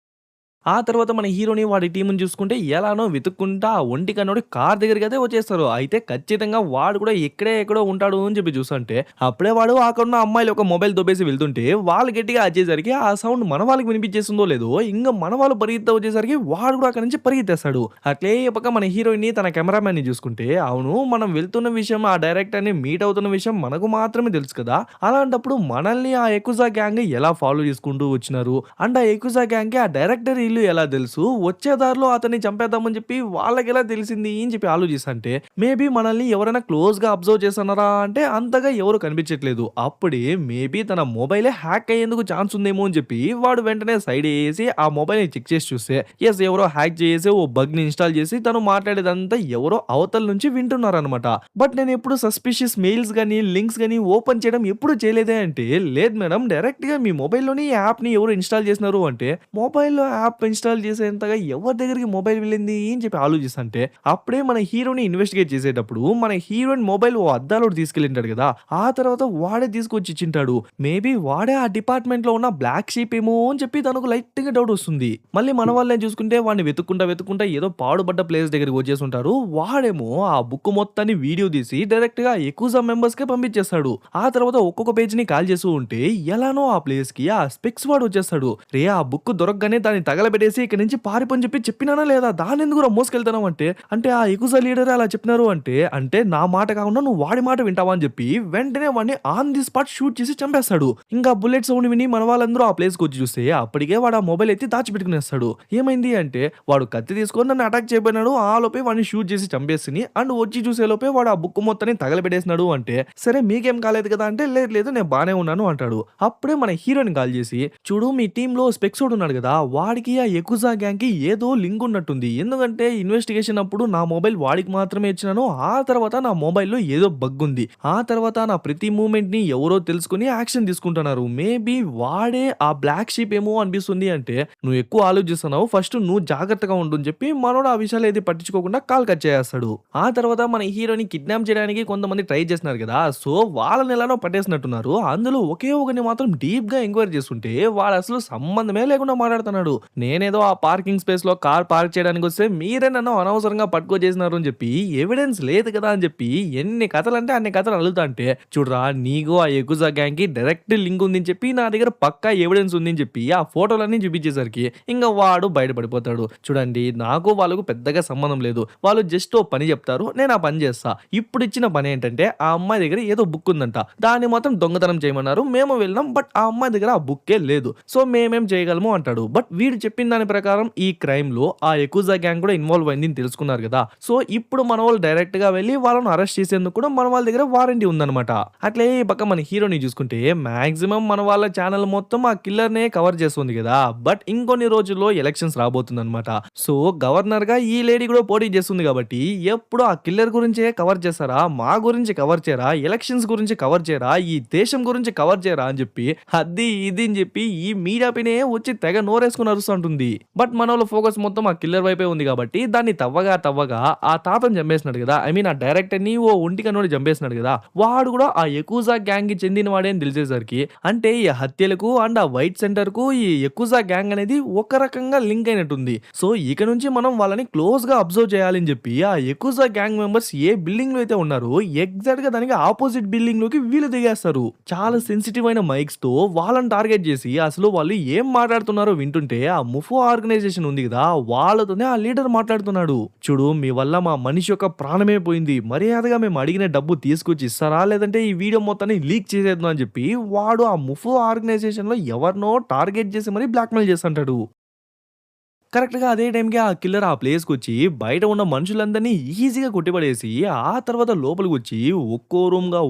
ఆ తర్వాత మన హీరోని వాడి టీమ్‌ని చూసుకుంటే ఎలానో వెతుక్కుంటా ఆ ఒంటి కన్నోడి కార్ దగ్గరికైతే వచ్చేస్తారు. అయితే ఖచ్చితంగా వాడు కూడా ఎక్కడే ఎక్కడో ఉంటాడు అని చెప్పి చూస్తుంటే, అప్పుడే వాడు అక్కడున్న అమ్మాయిలు ఒక మొబైల్ దొబ్బేసి వెళ్తుంటే, వాళ్ళు గట్టిగా అరిచేసరికి ఆ సౌండ్ మన వాళ్ళకి వినిపించేస్తుందో లేదో, ఇంగ మన వాళ్ళు పరిగెత్తా వచ్చేసరికి వాడు కూడా అక్కడి నుంచి పరిగెత్తేస్తాడు. అట్లే ఈ పక్క మన హీరోయిన్‌ని తన కెమెరామాన్‌ని చూసుకుంటే, అవును మనం వెళ్తున్న విషయం ఆ డైరెక్టర్‌ని మీట్ అవుతున్న విషయం మనకు మాత్రమే తెలుసు కదా! అలాంటప్పుడు మనల్ని ఆ యకుజా గ్యాంగ్ ఎలా ఫాలో చేసుకుంటూ వచ్చినారు? అండ్ ఆ యకుజా గ్యాంగ్‌కి ఆ డైరెక్టర్ ఇల్లు ఎలా తెలుసు? వచ్చే దారిలో అతన్ని చంపేద్దామని చెప్పి వాళ్ళకెలా తెలిసింది అని చెప్పి ఆలోచిస్తంటే, మేబీ మనల్ని ఎవరైనా క్లోజ్‌గా అబ్జర్వ్ చేస్తున్నారా అంటే అంతగా ఎవరు కనిపించట్లేదు. అప్పుడే మేబీ తన మొబైలే హ్యాక్ అయ్యేందుకు ఛాన్స్ ఉందేమో అని చెప్పి వాడు వెంటనే సైడ్ ఎసి ఆ మొబైల్‌ని చెక్ చేసి చూస్తే, యెస్ ఎవరో హ్యాక్ చేసి ఓ బగ్‌ని ఇన్‌స్టాల్ చేసి తను మాట్లాడేదంతా ఎవరో అవతల నుంచి వింటున్నారనమాట. బట్ నేనెప్పుడు సస్పిషియస్ మెయిల్స్ గాని, లింక్స్ గాని ఓపెన్ చేయడం ఎప్పుడు చేయలేదే అంటే, లేదు మేడం డైరెక్ట్‌గా మీ మొబైల్‌లోనే ఈ యాప్‌ని ఎవరో ఇన్‌స్టాల్ చేసినారు అంటే, మొబైల్‌లో యాప్ ఇన్‌స్టాల్ చేసేంతగా ఎవరి దగ్గరికి మొబైల్ వెళ్ళింది అని చెప్పి ఆలోచిస్తంటే, అప్పుడే మన హీరోని ఇన్వెస్టిగేట్ చేసేటప్పుడు మన హీరోయిన్ మొబైల్ ఓ అద్దాలోకి తీసుకెళ్ళింటాడు కదా! ఆ తర్వాత వాడే తీసుకొచ్చి ఇచ్చింటాడు. మేబీ వాడే ఆ డిపార్ట్‌మెంట్‌లో ఉన్న బ్లాక్ షీప్ ఏమో అని చెప్పి తనకు లైట్‌గా డౌట్ వస్తుంది. మళ్ళీ మన వాళ్ళని చూసుకుంటే వాడిని వెతుక్కుంటా, వెతుక్కుంటా ఏదో పాడుబడ్డ ప్లేస్ దగ్గరికి వచ్చేసుంటారు. వాడేమో ఆ బుక్ మొత్తాన్ని వీడియో తీసి డైరెక్ట్‌గా యకుజా మెంబర్స్‌కే పంపించేస్తాడు. ఆ తర్వాత ఒక్కొక్క పేజ్‌ని కాల్ చేస్తూ ఉంటే ఎలానో ఆ ప్లేస్‌కి ఆ స్పెక్స్ వాడు వచ్చేస్తాడు. రే ఆ బుక్ దొరకగానే దాన్ని తగలబెట్టేసి ఇక్కడి నుంచి పారిపో చెప్పి చెప్పినానా లేదా? దాన్నెందుకురా మోసుకెళ్తున్నావు అంటే, అంటే ఆ యకుజా లీడరే అలా చెప్పినారు అంటే, అంటే నా మాట కాకుండా నువ్వు వాడి మాట వింటావా అని చెప్పి వెంటనే వాడిని ఆన్ ది స్పాట్ షూట్ చేసి చంపేస్తాడు. ఇంకా బుల్లెట్ సౌండ్ విని మన వాళ్ళందరూ ఆ ప్లేస్‌కి వచ్చి చూస్తే అప్పటికే వాడు ఆ మొబైల్ ఎత్తి దాచిపెట్టుకునేస్తాడు. ఏమైంది అంటే వాడు కత్తి తీసుకొని నన్ను అటాక్ చేయబోయినాడు. ఆ లోపే వాడిని షూట్ చేసి చంపేసిని అండ్ వచ్చి చూసే లోపే వాడు ఆ బుక్ మొత్తాన్ని తగలబెట్టేసినాడు అంటే, సరే మీకేం కాలేదు కదా అంటే, లేదు లేదు నేను బానే ఉన్నాను అంటాడు. అప్పుడే మన హీరోయిన్ కాల్ చేసి, చూడు మీ టీమ్‌లో స్పెక్సోడ్ ఉన్నాడు కదా! వాడికి ఆ యకుజా గ్యాంగ్‌కి ఏదో లింక్ ఉన్నట్టుంది. ఎందుకంటే ఇన్వెస్టిగేషన్ అప్పుడు నా మొబైల్ వాడికి మాత్రమే ఇచ్చినాను. ఆ తర్వాత నా మొబైల్‌లో ఏదో బగ్ ఉంది. ఆ తర్వాత నా ప్రతి మూవ్‌మెంట్‌ని ఎవరో తెలుసుకొని యాక్షన్ తీసుకుంటున్నారు. మేబీ వాడే ఆ బ్లాక్ షీప్ ఏమో అనిపిస్తుంది అంటే, నువ్వు ఎక్కువ ఆలోచిస్తున్నావు. ఫస్ట్ నువ్వు జాగ్రత్తగా ఉండు అని చెప్పి మనోడు ఆ విషయాలు ఏది పట్టించుకోకుండా కాల్ కట్ చేసేస్తాడు. ఆ తర్వాత మన హీరోని కిడ్నాప్ చేయడానికి కొంతమంది ట్రై చేస్తున్నారు కదా! సో వాళ్ళని ఎలానో పట్టేసినట్టున్నారు. అందులో ఒకే ఒకడిని మాత్రం డీప్‌గా ఎంక్వైరీ చేస్తుంటే వాడు అసలు సంబంధమే లేకుండా మాట్లాడుతున్నాడు. నేనేదో ఆ పార్కింగ్ స్పేస్‌లో కార్ పార్క్ చేయడానికొస్తే మీరే నన్ను అనవసరంగా పట్టుకొచ్చేసినారు అని చెప్పి ఎవిడెన్స్ లేదు కదా అని చెప్పి ఎన్ని కథలంటే అన్ని కథలు అల్లుతా అంటే, చూడరా నీకు ఆ యకుజా గ్యాంగ్‌కి డైరెక్ట్ లింక్ ఉందని చెప్పి నా దగ్గర పక్కా ఎవిడెన్స్ ఉందని చెప్పి ఆ ఫోటోలన్నీ చూపించేసరికి ఇంక వాడు బయటపడిపోతాడు. చూడండి నాకు వాళ్ళకు పెద్దగా సంబంధం లేదు. వాళ్ళు జస్ట్ ఓ పని చెప్తారు. నేను ఆ పని చేస్తా. ఇప్పుడు ఇచ్చిన పని ఏంటంటే ఆ అమ్మాయి దగ్గర ఏదో బుక్ ఉందంట. దాన్ని మాత్రం దొంగతనం చేయమన్నారు. మేము వెళ్ళాం. బట్ ఆ అమ్మాయి దగ్గర ఆ బుక్కే లేదు. సో మేమేం చేయగలము అంటాడు. బట్ వీడు చెప్పిన దాని ప్రకారం ఈ క్రైమ్‌లో ఆ యకుజా గ్యాంగ్ కూడా ఇన్వాల్వ్ అయిందని తెలుసుకున్నారు కదా! సో ఇప్పుడు మనోళ్ళు డైరెక్ట్‌గా వెళ్లి వాళ్ళని అరెస్ట్ చేసేందుకు కూడా మన వాళ్ళ దగ్గర వారంటీ ఉందన్నమాట. అట్లే ఈ పక్క మన హీరోని చూసుకుంటే మాక్సిమం మన వాళ్ళ ఛానల్ మొత్తం ఆ కిల్లర్‌నే కవర్ చేస్తుంది కదా! బట్ ఇంకొన్ని రోజుల్లో ఎలక్షన్స్ రాబోతుందన్నమాట. సో గవర్నర్‌గా ఈ లేడీ కూడా పోటీ చేస్తుంది కాబట్టి ఎప్పుడు ఆ కిల్లర్ గురించే కవర్ చేస్తారా? మా గురించి కవర్ చేయరా? ఎలక్షన్స్ గురించి కవర్ చేయరా? ఈ దేశం గురించి కవర్ చేయరా? అని చెప్పి అది ఇది అని చెప్పి ఈ మీడియా పైనే వచ్చి తెగ నోరేసుకొని అరుస్తుంటుంది. బట్ మనోళ్ళ ఫోకస్ మొత్తం ఆ కిల్లర్ వైపే ఉంది కాబట్టి దాన్ని తవ్వగా తవ్వగా ఆ తాతను చంపేసినాడు కదా! ఐ మీన్ ఆ డైరెక్టర్‌ని ఓ ఒంటికన్నోడు చంపేసినాడు కదా! వాడు కూడా ఆ యకుజా గ్యాంగ్‌కి చెందినవాడే అని తెలిసేసరికి అంటే ఈ హత్యలకు అండ్ ఆ వైట్ సెంటర్‌కు ఈ యకుజా గ్యాంగ్ అనేది ఒక రకంగా లింక్ అయినట్టుంది. సో ఇక నుంచి మనం వాళ్ళని క్లోజ్‌గా అబ్జర్వ్ చేయాలని చెప్పి ఆ యకుజా గ్యాంగ్ మెంబర్స్ ఏ బిల్డింగ్‌లో అయితే ఉన్నారో ఎగ్జాక్ట్‌గా దానికి ఆపోజిట్ బిల్డింగ్‌లోకి వీళ్ళు దిగేస్తారు. చాలా సెన్సిటివ్ అయిన మైక్స్‌తో వాళ్ళని టార్గెట్ చేసి అసలు వాళ్ళు ఏం మాట్లాడుతున్నారో వింటుంటే ఆ ముఫో ఆర్గనైజేషన్ ఉంది కదా! వాళ్ళతోనే ఆ లీడర్ మాట్లాడుతున్నాడు. చూడు మీ వల్ల మా మనిషి యొక్క ప్రాణమే పోయింది. మర్యాదగా మేము అడిగిన డబ్బు తీసుకొచ్చి ఇస్తారా? లేదంటే ఈ వీడియో మొత్తాన్ని లీక్ చేసేద్దాం అని చెప్పి వాడు ఆ ముఫో ఆర్గనైజేషన్‌లో ఎవరినో టార్గెట్ చేసి మరి బ్లాక్‌మెయిల్ చేస్తుంటాడు. కరెక్ట్‌గా అదే టైంకి ఆ కిల్లర్ ఆ ప్లేస్‌కొచ్చి బయట ఉన్న మనుషులందరిని ఈజీగా కొట్టిపడేసి, ఆ తర్వాత లోపలికొచ్చి ఒక్కో రూమ్‌గా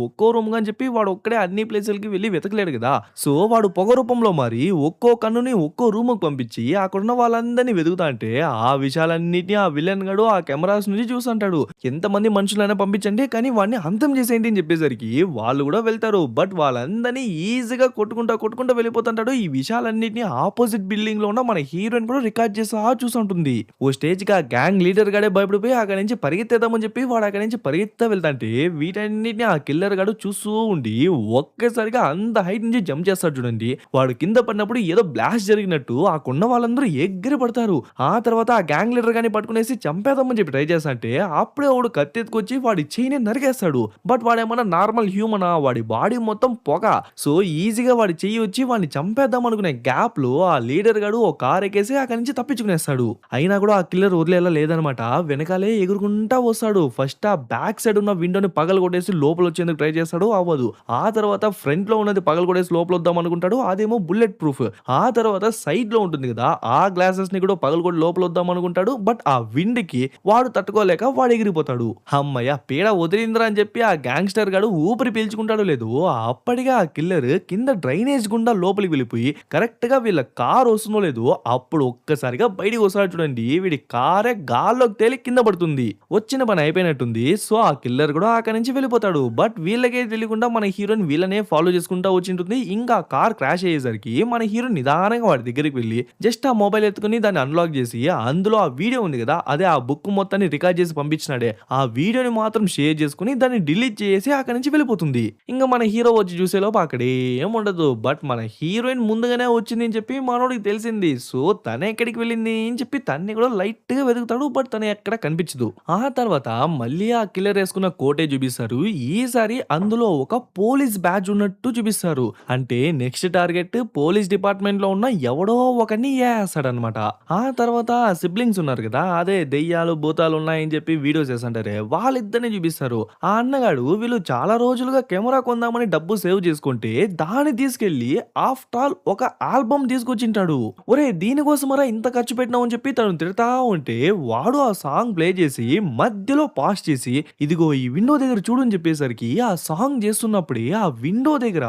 అని చెప్పి వాడు ఒక్కడే అన్ని ప్లేసులకి వెళ్లి వెతకలేడు గదా! సో, వాడు పొగ రూపంలో మారి ఒక్కో కన్నుని ఒక్కో రూమ్‌కి పంపించి అక్కడున్న వాళ్ళందరిని వెతుకుతాంటే, ఆ విషయాలన్నిటిని ఆ విలన్ గాడు ఆ కెమెరాస్ నుంచి చూసుంటాడు. ఎంతమంది మనుషులైనా పంపించండి, కానీ వాడిని అంతం చేసేయండి అని చెప్పేసరికి వాళ్ళు గూడా వెళ్తారు. బట్ వాళ్ళందరిని ఈజీగా కొట్టుకుంటా వెళ్ళిపోతుంటాడు. ఈ విషయాలన్నిటిని ఆపోజిట్ బిల్డింగ్‌లో ఉన్న మన హీరోయిన్ కూడా రికార్డ్ చేస్తా చూసుంటుంది. ఓ స్టేజ్‌కి ఆ గ్యాంగ్ లీడర్ గాడే భయపడిపోయి అక్కడి నుంచి పరిగెత్తేద్దామని చెప్పి వాడు అక్కడి నుంచి పరిగెత్తా వెళ్తాంటే వీటన్నిటిని ఆ కిల్లర్ గాడు చూస్తూ ఉండి ఒక్కసారిగా అంత హైట్ నుంచి జంప్ చేస్తాడు చూడండి. వాడు కింద పడినప్పుడు ఏదో బ్లాస్ట్ జరిగినట్టు అక్కడున్న వాళ్ళందరూ ఎగిరి పడతారు. ఆ తర్వాత ఆ గ్యాంగ్ లీడర్ గాని పట్టుకునేసి చంపేద్దామని చెప్పి ట్రై చేస్తాంటే అప్పుడే వాడు కత్తెత్తుకొచ్చి వాడి చెయ్యిని నరికేస్తాడు. But వాడేమన్నా normal హ్యూమనా? వాడి బాడీ మొత్తం పొగ. సో ఈజీగా వాడి చెయ్యి వచ్చి వాడిని చంపేద్దాం అనుకునే గ్యాప్‌లో ఆ లీడర్ గాడు ఓ కార్ ఎక్కేసి అక్కడి నుంచి తప్పించుకునేస్తాడు. అయినా కూడా ఆ కిల్లర్ వదిలేలా లేదనమాట. వెనకాలే ఎగురుకుంటా వస్తాడు. ఫస్ట్ ఆ బ్యాక్ సైడ్ ఉన్న విండోని పగలగొట్టేసి లోపలొచ్చేందుకు ట్రై చేస్తాడు. అవ్వదు. ఆ తర్వాత ఫ్రంట్‌లో ఉన్నది పగలగొట్టేసి లోపలొద్దాం అనుకుంటాడు. అదేమో బుల్లెట్ ప్రూఫ్. ఆ తర్వాత సైడ్‌లో ఉంటుంది కదా! ఆ గ్లాసెస్‌ని కూడా పగలగొట్టి లోపలొద్దాం అనుకుంటాడు. బట్ ఆ విండ్‌కి వాడు తట్టుకోలేక వాడు ఎగిరిపోతాడు. హమ్మయ్య! పీడ వదిలిందిరా అని చెప్పి ఆ గ్యాంగ్‌స్టర్ గాడు ఊపిరి పీల్చుకుంటాడో లేదో అప్పటికే ఆ కిల్లర్ కింద డ్రైనేజ్ గుండా లోపలికి వెళ్ళిపోయి కరెక్ట్‌గా వీళ్ళ కార్ వస్తుందో లేదో అప్పుడు ఒక్కసారిగా బయటికి వస్తాడు చూడండి. వీడి కారే గాల్లోకి తేలి కింద పడుతుంది. వచ్చిన పని అయిపోయినట్టుంది. సో, ఆ కిల్లర్ కూడా అక్కడి నుంచి వెళ్ళిపోతాడు. బట్ వీళ్ళకే తెలియకుండా మన హీరోయిన్ వీళ్ళనే ఫాలో చేసుకుంటా వచ్చింటుంది. ఇంకా ఆ కార్ క్రాష్ అయ్యేసరికి మన హీరో నిదానంగా వాడి దగ్గరికి వెళ్లి జస్ట్ ఆ మొబైల్ ఎత్తుకొని దాన్ని అన్‌లాక్ చేసి అందులో ఆ వీడియో ఉంది కదా! అదే ఆ బుక్ మొత్తాన్ని రికార్డ్ చేసి పంపించినాడే. ఆ వీడియోని మాత్రం షేర్ చేసుకొని దాన్ని డిలీట్ చేసి అక్కడి నుంచి వెళ్ళిపోతుంది. ఇంక మన హీరో వచ్చి చూసేలోపు అక్కడేం ఉండదు. బట్ మన హీరోయిన్ ముందుగానే వచ్చింది అని చెప్పి మనోడికి తెలిసింది. సో, తనెక్కడికి వెళ్ళింది అని చెప్పి తన్ని కూడా లైట్‌గా వెతుకుతాడు. బట్ తను ఎక్కడ కనిపించదు. ఆ తర్వాత మళ్ళీ ఆ కిల్లర్ ఏసుకున్న కోటే చూపిస్తారు. ఈసారి అందులో ఒక పోలీస్ బ్యాడ్జ్ ఉన్నట్టు చూపిస్తారు. అంటే నెక్స్ట్ టార్గెట్ పోలీస్ డిపార్ట్మెంట్‌లో ఉన్న ఎవడో ఒకడిని ఏసేస్తాడన్నమాట. ఆ తర్వాత సిబ్లింగ్స్ ఉన్నారు కదా! అదే దెయ్యాలు, భూతాలు ఉన్నాయని చెప్పి వీడియోస్ చేస్తుంటారే వాళ్ళిద్దరిని చూపిస్తారు. ఆ అన్నగాడు వీళ్ళు చాలా రోజులుగా కెమెరా కొందామని డబ్బు సేవ్ చేసుకుంటే దాన్ని తీసుకెళ్ళి ఆఫ్టర్ ఆల్ ఒక ఆల్బమ్ తీసుకొచ్చింటాడు. ఒరేయ్! దీనికోసమరా ఇంత ఖర్చు పెట్టినావు అని చెప్పి తను తిడతా ఉంటే వాడు ఆ సాంగ్ ప్లే చేసి మధ్యలో పాజ్ చేసి ఇదిగో ఈ విండో దగ్గర చూడు అని చెప్పేసరికి ఆ సాంగ్ చేస్తున్నప్పుడే ఆ విండో దగ్గర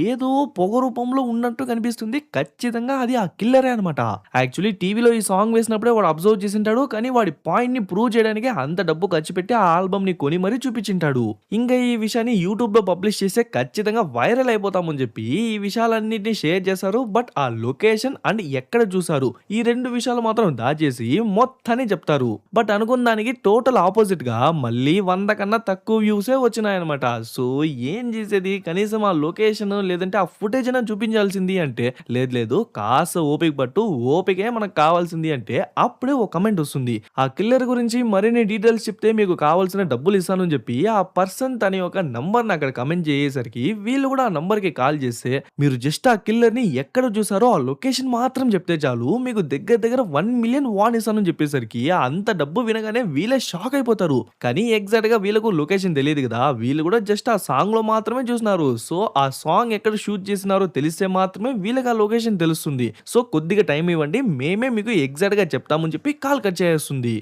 ఏదో పొగ రూపంలో ఉన్నట్టు కనిపిస్తుంది. ఖచ్చితంగా అది ఆ కిల్లరే అనమాట. యాక్చువల్లీ టీవీలో ఈ సాంగ్ వేసినప్పుడే వాడు అబ్జర్వ్ చేసింటాడు. కానీ వాడి పాయింట్ ని ప్రూవ్ చేయడానికి అంత డబ్బు ఖర్చు పెట్టి ఆ ఆల్బమ్ ని కొని మరీ చూపించింటాడు. ఇంకా ఈ విషయాన్ని యూట్యూబ్ లో పబ్లిష్ చేస్తే ఖచ్చితంగా వైరల్ అయిపోతామని చెప్పి ఈ విషయాలన్నిటిని షేర్ చేశారు. బట్ ఆ లొకేషన్ అండ్ ఎక్కడ చూసారు ఈ రెండు విషయాలు మాత్రం దాచేసి మొత్తాన్ని చెప్తారు. బట్ అనుకున్న దానికి టోటల్ ఆపోజిట్ గా మళ్ళీ 100 కన్నా తక్కువ వ్యూసే వచ్చినాయన్నమాట. సో ఏం చేసేది కనీసం ఆ లొకేషన్ లేదంటే ఆ ఫుటేజ్ అయినా చూపించాల్సింది అంటే లేదు కాస్త ఓపిక పట్టు ఓపికే మనకు కావాల్సింది అంటే అప్పుడే ఒక కమెంట్ వస్తుంది. ఆ కిల్లర్ గురించి మరిన్ని డీటెయిల్స్ చెప్తే మీకు కావాల్సిన డబ్బులు ఇస్తాను అని చెప్పి ఆ పర్సన్ తన యొక్క నంబర్ అక్కడ కమెంట్ చేసేసరికి వీళ్ళు కూడా ఆ నంబర్ కి కాల్ చేస్తే మీరు జస్ట్ ఆ కిల్లర్ ని ఎక్కడ చూసారో ఆ లొకేషన్ మాత్రం చెప్తే చాలు మీకు దగ్గర 1 మిలియన్ వాన్ ఇస్తానని చెప్పేసరికి అంత డబ్బు వినగానే వీళ్ళే షాక్ అయిపోతారు. కానీ ఎగ్జాక్ట్ గా వీళ్ళకు లొకేషన్ తెలియదు కదా! వీళ్ళు కూడా జస్ట్ ఆ సాంగ్ లో మాత్రమే చూసినారు. సో ఆ సాంగ్ ఎక్కడ షూట్ చేసినారో తెలిస్తే మాత్రమే వీళ్ళకి ఆ లొకేషన్ తెలుస్తుంది. సో కొద్దిగా టైం ఇవ్వండి మేమే మీకు ఎగ్జాక్ట్ గా చెప్తామని చెప్పి కాల్ కట్ చేసేస్తుంది.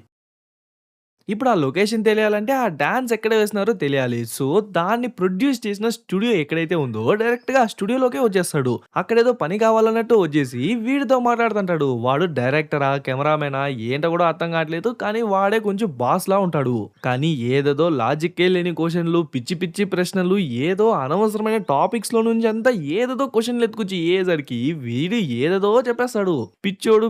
ఇప్పుడు ఆ లొకేషన్ తెలియాలంటే ఆ డాన్స్ ఎక్కడ వేసినారో తెలియాలి. సో, దాన్ని ప్రొడ్యూస్ చేసిన స్టూడియో ఎక్కడైతే ఉందో డైరెక్ట్‌గా ఆ స్టూడియోలోకే వచ్చేస్తాడు. అక్కడేదో పని కావాలన్నట్టు వచ్చేసి వీడితో మాట్లాడుతుంటాడు. వాడు డైరెక్టరా? కెమెరామెనా? ఏంటో కూడా అర్థం కావట్లేదు. కానీ వాడే కొంచెం బాస్‌లా ఉంటాడు. కానీ ఏదేదో లాజిక్కే లేని క్వెషన్‌లు, పిచ్చి ప్రశ్నలు, ఏదో అనవసరమైన టాపిక్స్‌లో నుంచి అంతా ఏదేదో క్వెషన్‌లు ఎత్తుకొచ్చి ఏయేసరికి వీడు ఏదేదో చెప్పేస్తాడు.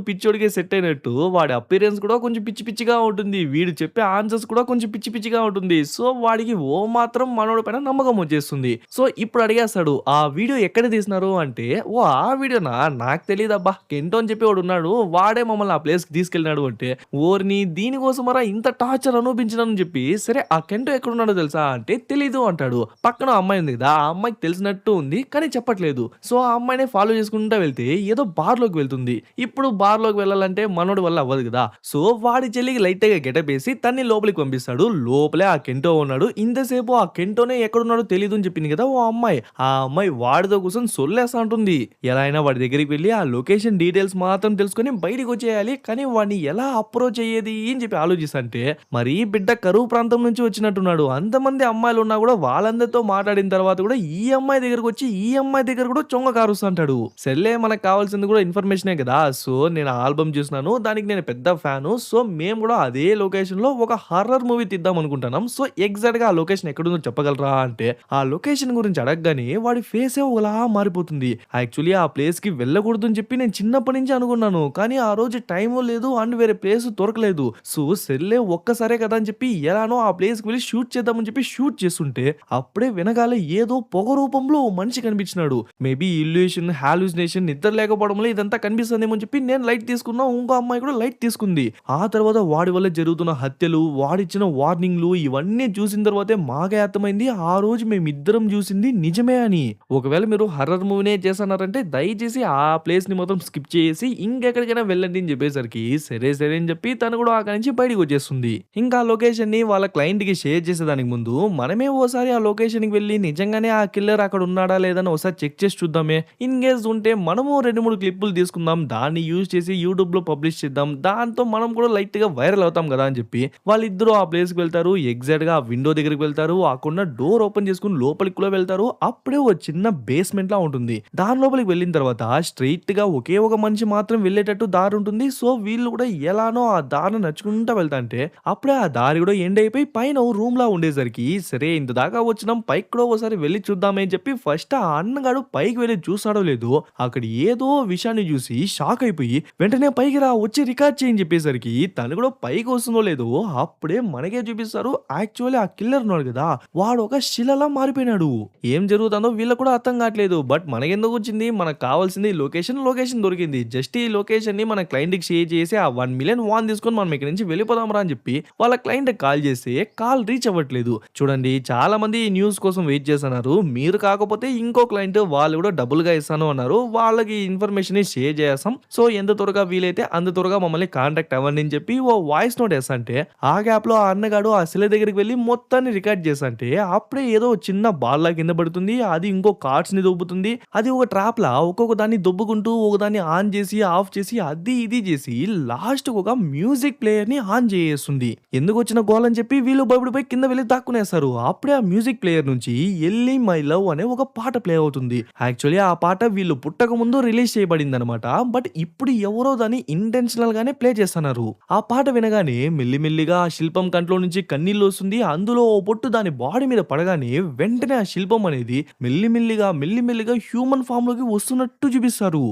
పిచ్చోడికి సెట్ అయినట్టు వాడి అపియరెన్స్ కూడా కొంచెం పిచ్చిగా ఉంటుంది. వీడు చెప్పే ఆన్సర్స్ కూడా కొంచెం పిచ్చిగా ఉంటుంది. సో, వాడికి ఓ మాత్రం మనోడి పైన నమ్మకం వచ్చేస్తుంది. సో, ఇప్పుడు అడిగేస్తాడు. "ఆ వీడియో ఎక్కడ తీసినారు?" అంటే, "ఓ ఆ వీడియోనా? నాకు తెలీదబ్బా. కెంటో అని చెప్పి ఒకడున్నాడు. వాడే మమ్మల్ని ఆ ప్లేస్‌కి తీసుకెళ్ళినాడు" అంటే, "ఓరిని దీనికోసమరా ఇంత టార్చర్ అనుభవించినానని" చెప్పి, "సరే ఆ కెంటో ఎక్కడున్నాడో తెలుసా?" అంటే, "తెలీదు" అంటాడు. పక్కన అమ్మాయి ఉంది కదా! ఆ అమ్మాయికి తెలిసినట్టు ఉంది. కానీ చెప్పట్లేదు. సో, ఆ అమ్మాయినే ఫాలో చేసుకుంటా వెళ్తే ఏదో బార్‌లోకి వెళ్తుంది. ఇప్పుడు బార్‌లోకి వెళ్ళాలంటే మనోడి వల్ల అవ్వదు కదా! సో, వాడి చెల్లికి లైట్‌గా గెటప్ ఏసి తన్ని అందరినీ లోపలికి పంపిస్తాడు. లోపలే ఆ కెంటో ఉన్నాడు. ఇంతసేపు ఆ కెంటోనే ఎక్కడున్నాడో తెలీదు అని చెప్పింది కదా ఓ అమ్మాయి. ఆ అమ్మాయి వాడితో కూర్చొని సొల్లేస్తా ఉంటుంది. ఎలా అయినా వాడి దగ్గరికి వెళ్ళి ఆ లొకేషన్ డీటెయిల్స్ మాత్రం తెలుసుకొని బయటికి వచ్చేయాలి. కానీ వాడిని ఎలా అప్రోచ్ అయ్యేది అని చెప్పి ఆలోచిస్తుంటే మరీ బిడ్డ కరువు ప్రాంతం నుంచి వచ్చినట్టున్నాడు. అంతమంది అమ్మాయిలు ఉన్నా కూడా వాళ్ళందరితో మాట్లాడిన తర్వాత కూడా ఈ అమ్మాయి దగ్గరకు వచ్చి ఈ అమ్మాయి దగ్గర కూడా చొంగ కారుస్తుంటాడు. సర్లే మనకు కావాల్సింది కూడా ఇన్ఫర్మేషనే కదా. సో నేను ఆల్బమ్ చూసినాను. దానికి నేను పెద్ద ఫ్యాను. సో మేము కూడా అదే లొకేషన్ లో ఒక హారర్ మూవీ తీద్దాం అనుకుంటున్నాం. సో ఎగ్జాక్ట్ గా ఆ లొకేషన్ ఎక్కడుందో చెప్పగలరా అంటే ఆ లొకేషన్ గురించి అడగగానే వాడి ఫేసే ఒకలా మారిపోతుంది. యాక్చువల్లీ ఆ ప్లేస్ కి వెళ్ళకూడదు అని చెప్పి నేను చిన్నప్పటి నుంచి అనుకున్నాను. కానీ ఆ రోజు టైం లేదు అండ్ వేరే ప్లేస్ దొరకలేదు. సో సర్లే ఒక్కసారే కదా అని చెప్పి ఎలానో ఆ ప్లేస్ కి వెళ్ళి షూట్ చేద్దామని చెప్పి షూట్ చేస్తుంటే అప్పుడే వెనకాల ఏదో పొగ రూపంలో ఓ మనిషి కనిపించినాడు. మేబీ ఇల్యూషన్, హాలుసినేషన్, నిద్ర లేకపోవడంలో ఇదంతా కనిపిస్తుందేమో అని చెప్పి నేను లైట్ తీసుకున్నా. ఇంకో అమ్మాయి కూడా లైట్ తీసుకుంది. ఆ తర్వాత వాడి వల్ల జరుగుతున్న హత్యలు, వాడిచ్చిన వార్నింగ్లు ఇవన్నీ చూసిన తర్వాతే మాకే అర్థమైంది ఆ రోజు మేమిద్దరం చూసింది నిజమే అని. ఒకవేళ మీరు హర్రర్ మూవీనే చేస్తున్నారంటే దయచేసి ఆ ప్లేస్ ని మొత్తం స్కిప్ చేసి ఇంకెక్కడికైనా వెళ్ళండి అని చెప్పేసరికి సరే సరే అని చెప్పి తను కూడా అక్కడి నుంచి బయటికి వచ్చేస్తుంది. ఇంకా లొకేషన్ ని వాళ్ళ క్లయింట్ కి షేర్ చేసేదానికి ముందు మనమే ఓసారి ఆ లొకేషన్ కి వెళ్ళి నిజంగానే ఆ కిల్లర్ అక్కడ ఉన్నాడా లేదని ఒకసారి చెక్ చేసి చూద్దామే. ఇన్ కేస్ ఉంటే మనము 2-3 క్లిప్పులు తీసుకుందాం. దాన్ని యూజ్ చేసి యూట్యూబ్ లో పబ్లిష్ చేద్దాం. దాంతో మనం కూడా లైట్ గా వైరల్ అవుతాం కదా అని చెప్పి వాళ్ళిద్దరూ ఆ ప్లేస్ కి వెళ్తారు. ఎగ్జాక్ట్ గా ఆ విండో దగ్గరికి వెళ్తారు. అక్కడ డోర్ ఓపెన్ చేసుకుని లోపలికి కూడా వెళ్తారు. అప్పుడే ఒక చిన్న బేస్మెంట్ లా ఉంటుంది. దాని లోపలికి వెళ్ళిన తర్వాత స్ట్రైట్ గా ఒకే ఒక మనిషి మాత్రం వెళ్ళేటట్టు దారి ఉంటుంది. సో వీళ్ళు కూడా ఎలానో ఆ దారిని నడుచుకుంటా వెళ్తాంటే అప్పుడే ఆ దారి కూడా ఎండ్ అయిపోయి పైన రూమ్ లా ఉండేసరికి సరే ఇంత దాకా వచ్చినాం పైకి కూడా ఒకసారి వెళ్ళి చూద్దామే అని చెప్పి ఫస్ట్ ఆ అన్నగాడు పైకి వెళ్ళి చూస్తాడో లేదో అక్కడ ఏదో విషయాన్ని చూసి షాక్ అయిపోయి వెంటనే పైకి రా వచ్చి రికార్డ్ చేయని చెప్పేసరికి తను కూడా పైకి వస్తుందో లేదో అప్పుడే మనకే చూపిస్తారు. యాక్చువల్లీ ఆ కిల్లర్ ఉన్నాడు కదా వాడు ఒక శిలలా మారిపోయినాడు. ఏం జరుగుతుందో వీళ్ళకి కూడా అర్థం కావట్లేదు. బట్ మనకెందుకు వచ్చింది, మనకు కావాల్సింది లొకేషన్ దొరికింది. జస్ట్ ఈ లొకేషన్ ని మన క్లయింట్ కి షేర్ చేసి ఆ 1 మిలియన్ వాన్ తీసుకొని మనం ఇక్కడ నుంచి వెళ్ళిపోదాం రా అని చెప్పి వాళ్ళ క్లయింట్ కాల్ చేస్తే కాల్ రీచ్ అవ్వట్లేదు. చూడండి చాలా మంది ఈ న్యూస్ కోసం వెయిట్ చేస్తున్నారు. మీరు కాకపోతే ఇంకో క్లయింట్ వాళ్ళు కూడా డబ్బుల్ గా ఇస్తాను అన్నారు. వాళ్ళకి ఇన్ఫర్మేషన్ షేర్ చేస్తాం. సో ఎంత త్వరగా వీలైతే అంత త్వరగా మమ్మల్ని కాంటాక్ట్ అవ్వండి అని చెప్పి ఓ వాయిస్ నోట్ వేస్తంటే ఆ గ్యాప్ లో ఆ అన్నగాడు ఆ శిల దగ్గరికి వెళ్ళి మొత్తాన్ని రికార్డ్ చేస్తంటే అప్పుడే ఏదో చిన్న బాల్ లా కింద పడుతుంది. అది ఇంకో కార్డ్స్ ని దొబ్బుతుంది. అది ఒక ట్రాప్ లా ఒక్కొక్క దాన్ని దొబ్బుకుంటూ ఒకదాన్ని ఆన్ చేసి ఆఫ్ చేసి అది ఇది చేసి లాస్ట్ ఒక మ్యూజిక్ ప్లేయర్ ని ఆన్ చేస్తుంది. ఎందుకు వచ్చిన గోల్ అని చెప్పి వీళ్ళు భయపడిపోయి కింద వెళ్ళి దాక్కునేస్తారు. అప్పుడే ఆ మ్యూజిక్ ప్లేయర్ నుంచి ఎల్లి మై లవ్ అనే ఒక పాట ప్లే అవుతుంది. యాక్చువల్లీ ఆ పాట వీళ్ళు పుట్టక ముందు రిలీజ్ చేయబడింది అనమాట. బట్ ఇప్పుడు ఎవరో దాన్ని ఇంటెన్షనల్ గానే ప్లే చేస్తున్నారు. ఆ పాట వినగానే మెల్లిమెల్లిగా ఆ శిల్పం కంట్లో నుంచి కన్నీళ్ళు వస్తుంది. అందులో ఓ పొట్టు దాని బాడీ మీద పడగానే వెంటనే ఆ శిల్పం అనేది మెల్లిమెల్లిగా హ్యూమన్ ఫామ్ లోకి వస్తున్నట్టు చూపిస్తారు.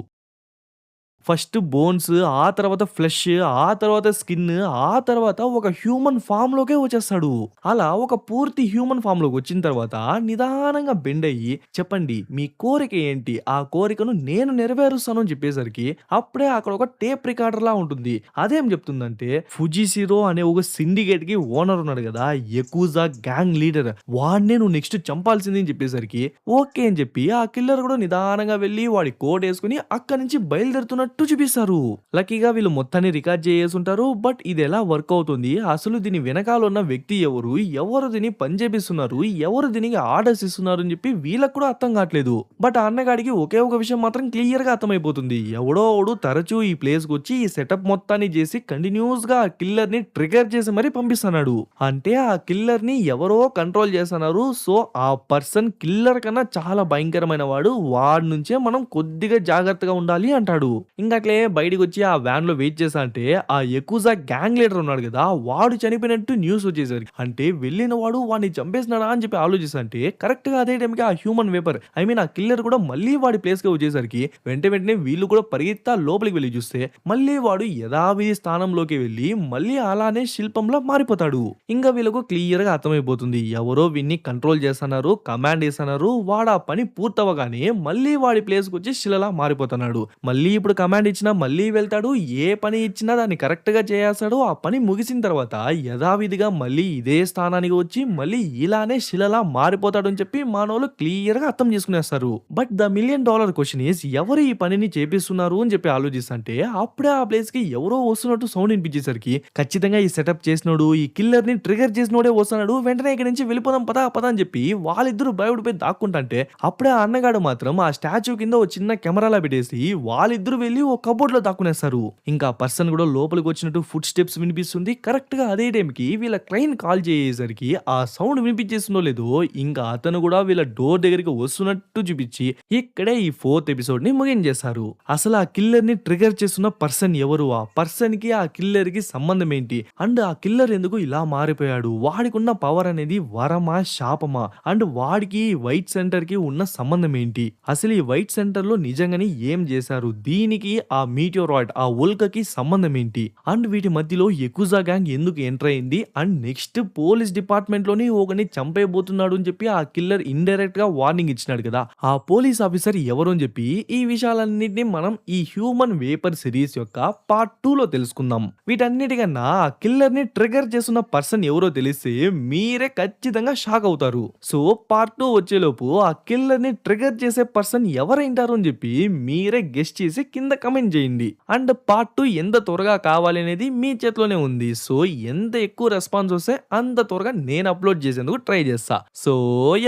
ఫస్ట్ బోన్స్, ఆ తర్వాత ఫ్లెష్, ఆ తర్వాత స్కిన్, ఆ తర్వాత ఒక హ్యూమన్ ఫామ్ లోకే వచ్చేస్తాడు. అలా ఒక పూర్తి హ్యూమన్ ఫామ్ లోకి వచ్చిన తర్వాత నిదానంగా బెండ్ అయ్యి చెప్పండి మీ కోరిక ఏంటి, ఆ కోరికను నేను నెరవేరుస్తాను అని చెప్పేసరికి అప్పుడే అక్కడ ఒక టేప్ రికార్డర్ లా ఉంటుంది. అదేం చెప్తుందంటే ఫుజిసిరో అనే ఒక సిండికేట్ కి ఓనర్ ఉన్నాడు కదా, యకుజా గ్యాంగ్ లీడర్, వాడినే నువ్వు నెక్స్ట్ చంపాల్సింది అని చెప్పేసరికి ఓకే అని చెప్పి ఆ కిల్లర్ కూడా నిదానంగా వెళ్ళి వాడి కోట్ వేసుకుని అక్కడి నుంచి బయలుదేరుతున్నట్టు చూపిస్తారు. లక్కీగా వీళ్ళు మొత్తాన్ని రికార్డ్ చేసి ఉంటారు. బట్ ఇది ఎలా వర్క్ అవుతుంది, అసలు దీని వెనకాల ఉన్న వ్యక్తి ఎవరు దీన్ని పని చేపిస్తున్నారు, ఎవరు దీనికి ఆర్డర్స్ ఇస్తున్నారు అని చెప్పి వీళ్ళకి కూడా అర్థం కావట్లేదు. బట్ ఆ అన్నగాడికి ఒకే ఒక విషయం మాత్రం క్లియర్ గా అర్థమైపోతుంది. ఎవడో తరచూ ఈ ప్లేస్ కి వచ్చి ఈ సెటప్ మొత్తాన్ని చేసి కంటిన్యూస్ గా ఆ కిల్లర్ ని ట్రిగర్ చేసి మరీ పంపిస్తున్నాడు. అంటే ఆ కిల్లర్ ని ఎవరో కంట్రోల్ చేస్తున్నారు. సో ఆ పర్సన్ కిల్లర్ కన్నా చాలా భయంకరమైన వాడు, వాడి నుంచే మనం కొద్దిగా జాగ్రత్తగా ఉండాలి అంటాడు. ఇంకా అట్లే బయటికి వచ్చి ఆ వ్యాన్ లో వెయిట్ చేస్తా అంటే ఆ యకుజా గ్యాంగ్ లీడర్ ఉన్నాడు కదా, వాడు చనిపోయినట్టు న్యూస్ వచ్చేసరికి అంటే వెళ్ళిన వాడు వాడిని చంపేసినాడా అని చెప్పి ఆలోచిస్తా అంటే కరెక్ట్ గా అదే టైంకి ఆ హ్యూమన్ వేపర్ ఆ కిల్లర్ కూడా మళ్ళీ వాడి ప్లేస్ కి వచ్చేసరికి వెంటనే వీళ్ళు కూడా పరిగెత్తా లోపలికి వెళ్ళి చూస్తే మళ్ళీ వాడు యథావిధి స్థానంలోకి వెళ్ళి మళ్ళీ అలానే శిల్పంలా మారిపోతాడు. ఇంకా వీళ్ళకు క్లియర్ గా అర్థమైపోతుంది ఎవరో వీన్ని కంట్రోల్ చేస్తున్నారు, కమాండ్ చేస్తున్నారు. వాడు ఆ పని పూర్తవగానే మళ్ళీ వాడి ప్లేస్ కి వచ్చి శిలలా మారిపోతున్నాడు. మళ్ళీ ఇప్పుడు కమాండ్ కమాండ్ ఇచ్చినా మళ్ళీ వెళ్తాడు. ఏ పని ఇచ్చినా దాన్ని కరెక్ట్‌గా చేసేస్తాడు. ఆ పని ముగిసిన తర్వాత యథావిధిగా మళ్ళీ ఇదే స్థానానికి వచ్చి మళ్ళీ ఇలానే శిలలా మారిపోతాడని చెప్పి మనోళ్ళు క్లియర్‌గా అర్థం చేసుకునేస్తారు. But the million dollar question is ఎవరు ఈ పనిని చేపిస్తున్నారు అని చెప్పి ఆలోచిస్తుంటే అప్పుడే ఆ ప్లేస్‌కి ఎవరో వస్తున్నట్టు సౌండ్ వినిపించేసరికి ఖచ్చితంగా ఈ సెటప్ చేసినోడు, ఈ కిల్లర్‌ని ట్రిగ్గర్ చేసినోడే వస్తున్నాడు. వెంటనే ఇక్కడి నుంచి వెళ్ళిపోదాం పదా పదా అని చెప్పి వాళ్ళిద్దరూ భయపడిపోయి దాక్కుంటుంటే అప్పుడే ఆ అన్నగాడు మాత్రం ఆ స్టాచ్యూ కింద ఓ చిన్న కెమెరాలా పెట్టేసి వాళ్ళిద్దరూ వెళ్ళి ఓ కబోర్డ్‌లో దాక్కునేస్తారు. ఇంకా ఆ పర్సన్ కూడా లోపలికి వచ్చినట్టు ఫుట్ స్టెప్స్ వినిపిస్తుంది. కరెక్ట్‌గా అదే టైంకి వీళ్ళ క్లయింట్ కాల్ చేసేసరికి ఆ సౌండ్ వినిపించేస్తుందో లేదో ఇంకా అతను కూడా వీళ్ళ డోర్ దగ్గరికి వస్తున్నట్టు చూపించి ఇక్కడే ఈ 4th ఎపిసోడ్‌ని ముగించేశారు. అసలు ఆ కిల్లర్‌ని ట్రిగ్గర్ చేస్తున్న పర్సన్ ఎవరు? ఆ పర్సన్‌కి ఆ కిల్లర్‌కి సంబంధం ఏంటి? అండ్ ఆ కిల్లర్ ఎందుకు ఇలా మారిపోయాడు? వాడికున్న పవర్ అనేది వరమా? శాపమా? అండ్ వాడికి వైట్ సెంటర్‌కి ఉన్న సంబంధం ఏంటి? అసలు ఈ వైట్ సెంటర్‌లో నిజంగానే ఏం చేశారు? దీనికి ఆ మీటియోరాయిడ్ ఆ ఉల్కకి సంబంధం ఏంటి? అండ్ వీటి మధ్యలో యకుజా గ్యాంగ్ ఎందుకు ఎంటర్ అయింది? అండ్ నెక్స్ట్ పోలీస్ డిపార్ట్మెంట్ లోని ఒకరిని చంపేయబోతున్నాడు అని చెప్పి ఆ కిల్లర్ ఇండైరెక్ట్ గా వార్నింగ్ ఇచ్చినాడు కదా. ఆ పోలీస్ ఆఫీసర్ ఎవరు అని చెప్పి ఈ విషయాలన్నింటినీ మనం ఈ హ్యూమన్ వేపర్ సిరీస్ యొక్క పార్ట్ 2 లో తెలుసుకుందాం. వీటన్నిటికన్నా ఆ కిల్లర్ ని ట్రిగర్ చేస్తున్న పర్సన్ ఎవరో తెలిస్తే మీరే ఖచ్చితంగా షాక్ అవుతారు. సో పార్ట్ 2 వచ్చేలోపు ఆ కిల్లర్ ని ట్రిగర్ చేసే పర్సన్ ఎవరైంటారు అని చెప్పి మీరే గెస్ట్ చేసి కింద కమెంట్ చేయండి. అండ్ పార్ట్ 2 ఎంత త్వరగా కావాలి అనేది మీ చేతిలోనే ఉంది. సో ఎంత ఎక్కువ రెస్పాన్స్ వస్తే అంత త్వరగా నేను అప్లోడ్ చేసేందుకు ట్రై చేస్తా. సో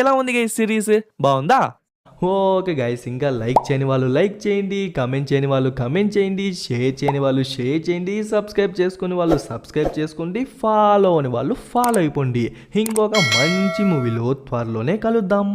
ఎలా ఉంది గైస్ సిరీస్? బాగుందా? ఓకే గైస్, ఇంకా లైక్ చేయని వాళ్ళు లైక్ చేయండి, కమెంట్ చేయని వాళ్ళు కమెంట్ చేయండి, షేర్ చేయని వాళ్ళు షేర్ చేయండి, సబ్స్క్రైబ్ చేసుకుని వాళ్ళు సబ్స్క్రైబ్ చేసుకోండి, ఫాలో అని వాళ్ళు ఫాలో అయిపోండి. ఇంకొక మంచి మూవీలో త్వరలోనే కలుద్దాం.